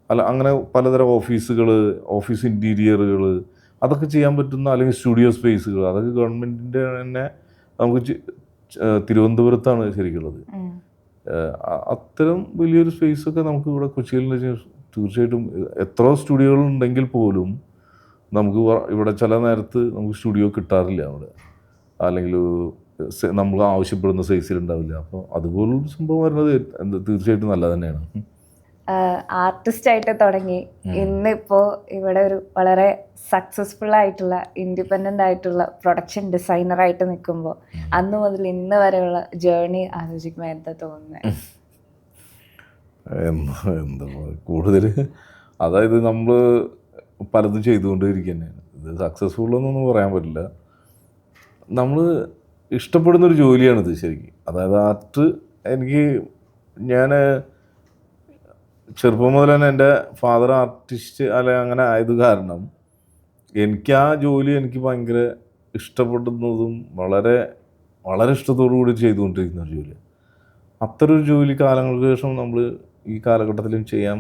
അല്ല അങ്ങനെ പലതരം ഓഫീസുകൾ, ഓഫീസ് ഇൻറ്റീരിയറുകൾ, അതൊക്കെ ചെയ്യാൻ പറ്റുന്ന അല്ലെങ്കിൽ സ്റ്റുഡിയോ സ്പേസുകൾ, അതൊക്കെ ഗവൺമെൻറ്റിൻ്റെ തന്നെ നമുക്ക് തിരുവനന്തപുരത്താണ് ശരിക്കുള്ളത്. അത്തരം വലിയൊരു സ്പേസൊക്കെ നമുക്ക് ഇവിടെ കൊച്ചിയിൽ തീർച്ചയായിട്ടും എത്ര സ്റ്റുഡിയോകൾ ഉണ്ടെങ്കിൽ പോലും നമുക്ക് ഇവിടെ ചില നേരത്ത് നമുക്ക് സ്റ്റുഡിയോ കിട്ടാറില്ല അവിടെ, അല്ലെങ്കിൽ നമ്മൾ ആവശ്യപ്പെടുന്ന സൈസിലുണ്ടാവില്ല. അപ്പോൾ അതുപോലൊരു സംഭവം വരുന്നത് തീർച്ചയായിട്ടും നല്ലത് തന്നെയാണ്. ആർട്ടിസ്റ്റ് ആയിട്ട് തുടങ്ങി ഇന്നിപ്പോ ഇവിടെ ഒരു വളരെ സക്സസ്ഫുൾ ആയിട്ടുള്ള ഇൻഡിപെൻഡന്റ് ആയിട്ടുള്ള പ്രൊഡക്ഷൻ ഡിസൈനർ ആയിട്ട് നിൽക്കുമ്പോൾ അന്ന് മുതൽ ഇന്ന് വരെയുള്ള ജേർണി ആലോചിക്കുമ്പോൾ എന്താ തോന്നുന്നത്? എന്താ കൂടുതൽ, അതായത് നമ്മൾ പലതും ചെയ്തുകൊണ്ടിരിക്കുന്നതാണ്. ഇത് സക്സസ്ഫുൾ എന്നൊന്നും പറയാൻ പറ്റില്ല. നമ്മൾ ഇഷ്ടപ്പെടുന്നൊരു ജോലിയാണിത് ശരിക്കും. അതായത് ആർട്ട് ഞാൻ ചെറുപ്പം മുതൽ തന്നെ എൻ്റെ ഫാദർ ആർട്ടിസ്റ്റ് അങ്ങനെ ആയത് കാരണം എനിക്ക് ആ ജോലി എനിക്ക് ഭയങ്കര ഇഷ്ടപ്പെടുന്നതും വളരെ വളരെ ഇഷ്ടത്തോടു കൂടി ചെയ്തുകൊണ്ടിരിക്കുന്ന ഒരു ജോലിയാണ്. അത്തരൊരു ജോലി കാലങ്ങൾക്ക് ശേഷം നമ്മൾ ഈ കാലഘട്ടത്തിലും ചെയ്യാൻ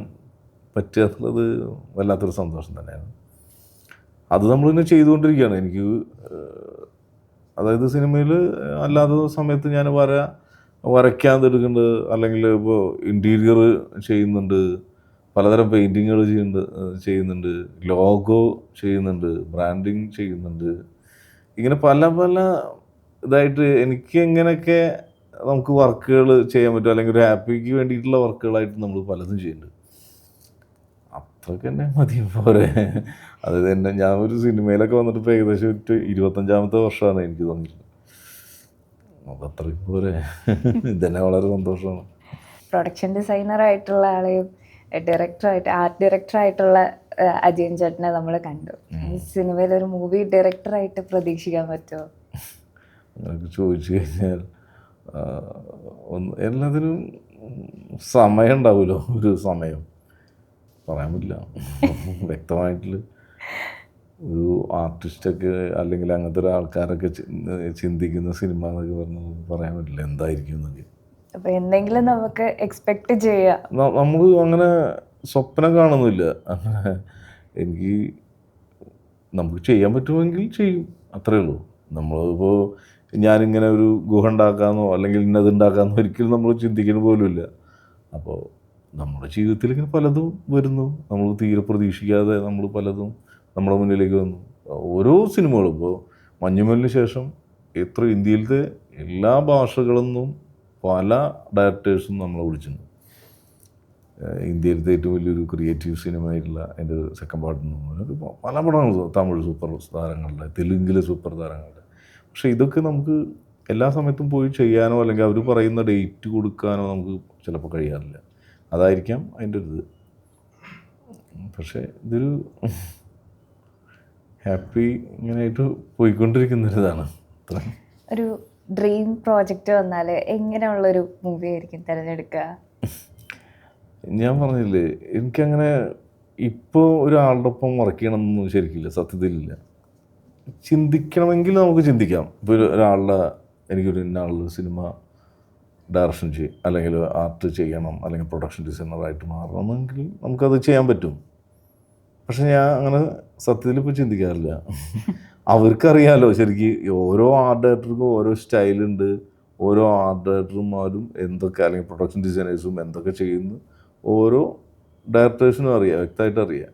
പറ്റുന്നത് വല്ലാത്തൊരു സന്തോഷം തന്നെയാണ്. അത് നമ്മളിങ്ങനെ ചെയ്തുകൊണ്ടിരിക്കുകയാണ്. എനിക്ക് അതായത് സിനിമയിൽ അല്ലാത്ത സമയത്ത് ഞാൻ വരയ്ക്കാൻ എടുക്കുന്നുണ്ട്, അല്ലെങ്കിൽ ഇപ്പോൾ ഇൻറ്റീരിയർ ചെയ്യുന്നുണ്ട്, പലതരം പെയിൻറ്റിങ്ങുകൾ ചെയ്യുന്നുണ്ട്, ലോഗോ ചെയ്യുന്നുണ്ട്, ബ്രാൻഡിങ് ചെയ്യുന്നുണ്ട്. ഇങ്ങനെ പല പല ഇതായിട്ട് എനിക്ക് എങ്ങനെയൊക്കെ നമുക്ക് വർക്കുകൾ ചെയ്യാൻ പറ്റും, അല്ലെങ്കിൽ ഒരു ഹാപ്പിക്ക് വേണ്ടിയിട്ടുള്ള വർക്കുകളായിട്ട് നമ്മൾ പലതും ചെയ്യുന്നുണ്ട്. അത്രയ്ക്ക് തന്നെ മതി പോരെ. അതായത് ഞാൻ ഒരു സിനിമയിലൊക്കെ വന്നിട്ട് ഇപ്പോൾ ഏകദേശം 25ാമത്തെ വർഷമാണ് എനിക്ക് തോന്നിയിട്ടുള്ളത്. അപ്പോൾ അത്രയ്ക്ക് പോരെ, ഇതന്നെ വളരെ സന്തോഷമാണ്. പ്രൊഡക്ഷൻ ഡിസൈനർ ആയിട്ടുള്ള ആളെയും ആർട്ട് ഡയറക്ടർ ആയിട്ടുള്ള അജയൻ ചേട്ടനെ നമ്മൾ കണ്ടു. സിനിമയിൽ ഒരു മൂവി ഡയറക്ടറായിട്ട് പ്രതീക്ഷിക്കാൻ പറ്റുമോ? അങ്ങനെയൊക്കെ ചോദിച്ചു കഴിഞ്ഞാൽ എല്ലാത്തിനും സമയം ഉണ്ടാവുമല്ലോ, ഒരു സമയം പറയാൻ പറ്റില്ല. വ്യക്തമായിട്ടുള്ള ഒരു ആർട്ടിസ്റ്റൊക്കെ അല്ലെങ്കിൽ അങ്ങനത്തെ ഒരു ആൾക്കാരൊക്കെ ചിന്തിക്കുന്ന സിനിമ എന്നൊക്കെ പറയാൻ പറ്റില്ല എന്തായിരിക്കും എന്നൊക്കെ. അപ്പോൾ എന്തെങ്കിലും നമുക്ക് എക്സ്പെക്ട് ചെയ്യാം. നമ്മൾ അങ്ങനെ സ്വപ്നം കാണുന്നില്ല. അങ്ങനെ നമുക്ക് ചെയ്യാൻ പറ്റുമെങ്കിൽ ചെയ്യും, അത്രയേ ഉള്ളൂ. നമ്മളിപ്പോൾ ഞാനിങ്ങനെ ഒരു ഗുഹ ഉണ്ടാക്കാമെന്നോ അല്ലെങ്കിൽ ഇന്നത് ഉണ്ടാക്കാമെന്നോ ഒരിക്കലും നമ്മൾ ചിന്തിക്കുന്ന പോലുമില്ല. അപ്പോൾ നമ്മുടെ ജീവിതത്തിൽ ഇങ്ങനെ പലതും വരുന്നു, നമ്മൾ തീരെ പ്രതീക്ഷിക്കാതെ നമ്മൾ പലതും നമ്മുടെ മുന്നിലേക്ക് വന്നു. ഓരോ സിനിമകളും ഇപ്പോൾ മഞ്ഞുമലിന് ശേഷം ഇന്ത്യയിലത്തെ എല്ലാ ഭാഷകളിൽ നിന്നും പല ഡയറക്ടേഴ്സും നമ്മളെ വിളിച്ചിട്ടുണ്ട്. ഇന്ത്യയിലത്തെ ഏറ്റവും വലിയൊരു ക്രിയേറ്റീവ് സിനിമയായിട്ടുള്ള എൻ്റെ സെക്കൻഡ് പാർട്ട് പല പടങ്ങളും, തമിഴ് സൂപ്പർ താരങ്ങളുടെ, തെലുങ്കിലെ സൂപ്പർ താരങ്ങളുടെ. പക്ഷേ ഇതൊക്കെ നമുക്ക് എല്ലാ സമയത്തും പോയി ചെയ്യാനോ അല്ലെങ്കിൽ അവർ പറയുന്ന ഡേറ്റ് കൊടുക്കാനോ നമുക്ക് ചിലപ്പോൾ കഴിയാറില്ല. അതായിരിക്കാം അതിൻ്റെ ഒരു ഇത്. പക്ഷേ ഇതൊരു ഹാപ്പി ഇങ്ങനെയായിട്ട് പോയിക്കൊണ്ടിരിക്കുന്നൊരിതാണ്. ഒരു ഡ്രീം പ്രോജക്റ്റ് വന്നാൽ എങ്ങനെയുള്ളൊരു മൂവി ആയിരിക്കും തിരഞ്ഞെടുക്കുക? ഞാൻ പറഞ്ഞില്ലേ, എനിക്കങ്ങനെ ഇപ്പോൾ ഒരാളുടെ ഒപ്പം വർക്ക് ചെയ്യണമെന്നൊന്നും ശരിക്കില്ല, സത്യത്തിലില്ല. ചിന്തിക്കണമെങ്കിൽ നമുക്ക് ചിന്തിക്കാം. ഇപ്പോൾ എനിക്കൊരു ഇന്നാളുടെ സിനിമ ഡയറക്ഷൻ അല്ലെങ്കിൽ ആർട്ട് ചെയ്യണം, അല്ലെങ്കിൽ പ്രൊഡക്ഷൻ ഡിസൈനറായിട്ട് മാറണമെങ്കിൽ നമുക്കത് ചെയ്യാൻ പറ്റും. പക്ഷെ ഞാൻ അങ്ങനെ സത്യത്തിൽ ഇപ്പോൾ ചിന്തിക്കാറില്ല. അവർക്കറിയാമല്ലോ ശരിക്കും ഓരോ ആർട്ട് ഡയറക്ടർക്കും ഓരോ സ്റ്റൈലുണ്ട്, ഓരോ ആർട്ട് ഡയറക്ടർമാരും എന്തൊക്കെ, അല്ലെങ്കിൽ പ്രൊഡക്ഷൻ ഡിസൈനേഴ്സും എന്തൊക്കെ ചെയ്യുന്നു ഓരോ ഡയറക്ടേഴ്സിനും അറിയാം, വ്യക്തമായിട്ട് അറിയാം.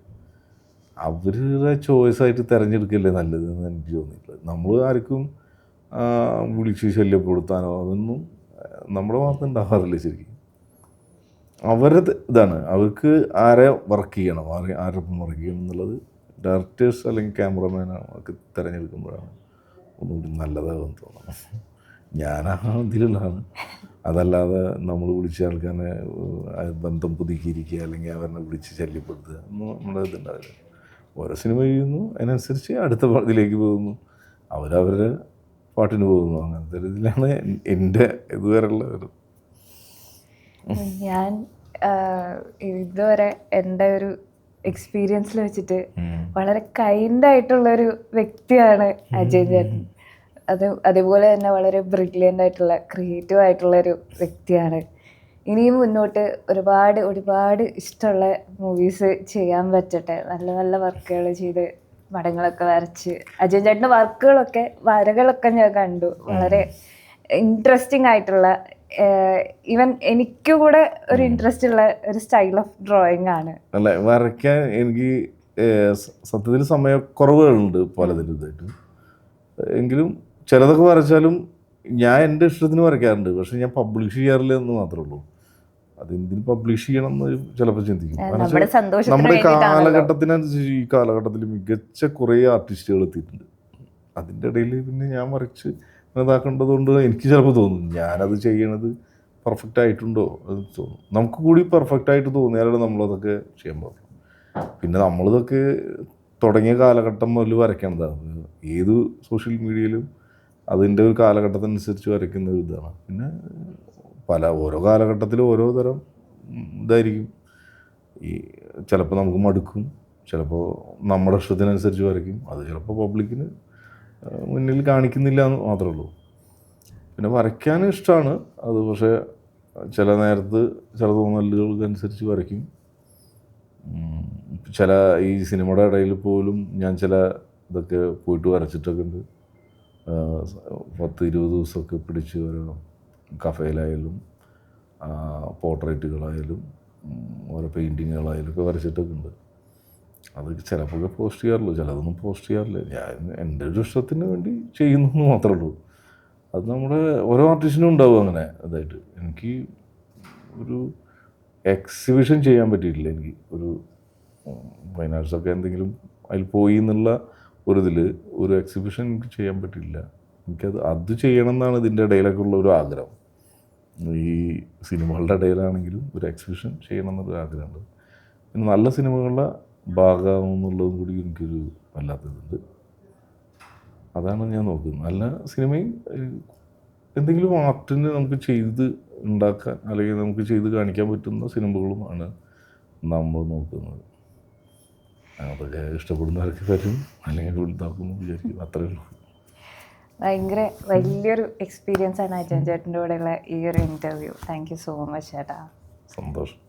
അവരുടെ ചോയ്സായിട്ട് തിരഞ്ഞെടുക്കില്ലേ നല്ലതെന്ന് എനിക്ക് തോന്നിയിട്ടുള്ളത്. നമ്മൾ ആർക്കും വിളിച്ച് ശല്യപ്പെടുത്താനോ അതൊന്നും നമ്മുടെ ഭാഗത്ത് ഉണ്ടാവാറില്ല. ശരിക്കും അവരുടെ ഇതാണ്, അവർക്ക് ആരെ വർക്ക് ചെയ്യണം, ആരൊപ്പം വർക്ക് ചെയ്യണം എന്നുള്ളത് ഡയറക്ടേഴ്സ് അല്ലെങ്കിൽ ക്യാമറമാനാണ് അവർക്ക് തിരഞ്ഞെടുക്കുമ്പോഴാണ് ഒന്നുകൂടി നല്ലതാകുമെന്ന് തോന്നുന്നു. ഞാൻ ഇതിലുള്ളതാണ്. അതല്ലാതെ നമ്മൾ വിളിച്ച ആൾക്കാരെ ബന്ധം പുതുക്കിയിരിക്കുക അല്ലെങ്കിൽ അവരെ വിളിച്ച് ശല്യപ്പെടുത്തുക ഒന്നും നമ്മുടെ ഇതുണ്ടാവില്ല. ഓരോ സിനിമ ചെയ്യുന്നു, അതിനനുസരിച്ച് അടുത്ത ഇതിലേക്ക് പോകുന്നു, അവരവരുടെ പാട്ടിന് പോകുന്നു. അങ്ങനത്തെ ഒരു ഇതിലാണ് എൻ്റെ ഇതുവരെയുള്ള ഒരു. ഞാൻ ഇതുവരെ എൻ്റെ ഒരു എക്സ്പീരിയൻസിൽ വെച്ചിട്ട് വളരെ കൈൻഡ് ആയിട്ടുള്ള ഒരു വ്യക്തിയാണ് അജയൻ ചേട്ടൻ. അതേപോലെ തന്നെ വളരെ ബ്രില്യൻ്റ് ആയിട്ടുള്ള ക്രിയേറ്റീവ് ആയിട്ടുള്ള ഒരു വ്യക്തിയാണ്. ഇനിയും മുന്നോട്ട് ഒരുപാട് ഒരുപാട് ഇഷ്ടമുള്ള മൂവീസ് ചെയ്യാൻ പറ്റട്ടെ. നല്ല നല്ല വർക്കുകൾ ചെയ്ത് പടങ്ങളൊക്കെ വരച്ച് അജയൻ ചേട്ടൻ്റെ വരകളൊക്കെ ഞാൻ കണ്ടു. വളരെ ഇൻട്രസ്റ്റിംഗ് ആയിട്ടുള്ള, ഈവൻ എനിക്ക് കൂടെ ഒരു ഇൻട്രസ്റ്റ് ഉള്ള ഒരു സ്റ്റൈൽ ഓഫ് ഡ്രോയിങ് ആണ്. അല്ല, വരയ്ക്കാൻ എനിക്ക് സത്യത്തിൽ സമയക്കുറവുകളുണ്ട് പലതിലും ഇതായിട്ട്. എങ്കിലും ചിലതൊക്കെ വരച്ചാലും ഞാൻ എൻ്റെ ഇഷ്ടത്തിന് വരയ്ക്കാറുണ്ട്. പക്ഷെ ഞാൻ പബ്ലിഷ് ചെയ്യാറില്ല എന്ന് മാത്രമേ ഉള്ളൂ. അതെന്തിന് പബ്ലിഷ് ചെയ്യണം എന്ന് ചിലപ്പോൾ ചിന്തിക്കും. നമ്മുടെ കാലഘട്ടത്തിനനുസരിച്ച് ഈ കാലഘട്ടത്തിൽ മികച്ച കുറേ ആർട്ടിസ്റ്റുകൾ എത്തിയിട്ടുണ്ട്. അതിൻ്റെ ഇടയിൽ പിന്നെ ഞാൻ വരച്ച് ഇതാക്കേണ്ടതുകൊണ്ട് എനിക്ക് ചിലപ്പോൾ തോന്നും ഞാനത് ചെയ്യണത് പെർഫെക്റ്റ് ആയിട്ടുണ്ടോ എന്ന് തോന്നും. നമുക്ക് കൂടി പെർഫെക്റ്റ് ആയിട്ട് തോന്നിയാലാണ് നമ്മളതൊക്കെ ചെയ്യാൻ പാടുള്ളൂ. പിന്നെ നമ്മളിതൊക്കെ തുടങ്ങിയ കാലഘട്ടം മുതൽ വരയ്ക്കേണ്ടതാണ്. ഏത് സോഷ്യൽ മീഡിയയിലും അതിൻ്റെ ഒരു കാലഘട്ടത്തിനനുസരിച്ച് വരയ്ക്കുന്ന ഒരു ഇതാണ്. പിന്നെ ഓരോ കാലഘട്ടത്തിലും ഓരോ തരം ഇതായിരിക്കും. ചിലപ്പോൾ നമുക്ക് മടുക്കും, ചിലപ്പോൾ നമ്മുടെ ഇഷ്ടത്തിനനുസരിച്ച് വരയ്ക്കും. അത് ചിലപ്പോൾ പബ്ലിക്കിന് മുന്നിൽ കാണിക്കുന്നില്ല എന്ന് മാത്രമേ ഉള്ളൂ. പിന്നെ വരയ്ക്കാൻ ഇഷ്ടമാണ് അത്. പക്ഷേ ചില നേരത്ത് ചില തോന്നലുകൾക്കനുസരിച്ച് വരയ്ക്കും. ചില ഈ സിനിമയുടെ ഇടയിൽ പോലും ഞാൻ ചില ഇതൊക്കെ പോയിട്ട് വരച്ചിട്ടൊക്കെ ഉണ്ട്. 10-20 ദിവസമൊക്കെ പിടിച്ച് ഓരോ കഫേയിലായാലും പോർട്രേറ്റുകളായാലും ഓരോ പെയിൻറ്റിങ്ങുകളായാലും ഒക്കെ വരച്ചിട്ടൊക്കെ ഉണ്ട്. അത് ചിലപ്പോൾ പോസ്റ്റ് ചെയ്യാറുള്ളൂ, ചിലതൊന്നും പോസ്റ്റ് ചെയ്യാറില്ല. ഞാൻ എൻ്റെ ഒരു ഇഷ്ടത്തിന് വേണ്ടി ചെയ്യുന്നു മാത്രമേ ഉള്ളൂ. അത് നമ്മുടെ ഓരോ ആർട്ടിസ്റ്റിനും ഉണ്ടാവും അങ്ങനെ ഇതായിട്ട്. എനിക്ക് ഒരു എക്സിബിഷൻ ചെയ്യാൻ പറ്റിയിട്ടില്ല. എനിക്ക് ഒരു ഫൈൻ ആർട്സൊക്കെ എന്തെങ്കിലും അതിൽ പോയി എന്നുള്ള ഒരു എക്സിബിഷൻ എനിക്ക് ചെയ്യാൻ പറ്റിയില്ല. അത് ചെയ്യണം എന്നാണ് ഇതിൻ്റെ ഇടയിലൊക്കെ ഉള്ള ഒരു ആഗ്രഹം. ഈ സിനിമകളുടെ ഇടയിലാണെങ്കിലും ഒരു എക്സിബിഷൻ ചെയ്യണം എന്നൊരു ആഗ്രഹമുണ്ട്. പിന്നെ നല്ല സിനിമകളുടെ ഭാഗമാണെന്നുള്ളതും കൂടി എനിക്കൊരു വല്ലാത്തതുണ്ട്. അതാണ് ഞാൻ നോക്കുന്നത്. നല്ല സിനിമയും എന്തെങ്കിലും ആർട്ടിന് നമുക്ക് ചെയ്ത് ഉണ്ടാക്കാൻ അല്ലെങ്കിൽ നമുക്ക് ചെയ്ത് കാണിക്കാൻ പറ്റുന്ന സിനിമകളുമാണ് നമ്മൾ നോക്കുന്നത്. അതൊക്കെ ഇഷ്ടപ്പെടുന്നവർക്ക് പറ്റും, അല്ലെങ്കിൽ വലുതാക്കുന്നു വിചാരിക്കും. അത്രയേ ഉള്ളൂ. ഭയങ്കര വലിയൊരു എക്സ്പീരിയൻസ് ആണ് അജയൻ ചേട്ടൻ്റെ കൂടെയുള്ള ഈ ഒരു interview. Thank you so much ചേട്ടാ. സന്തോഷം.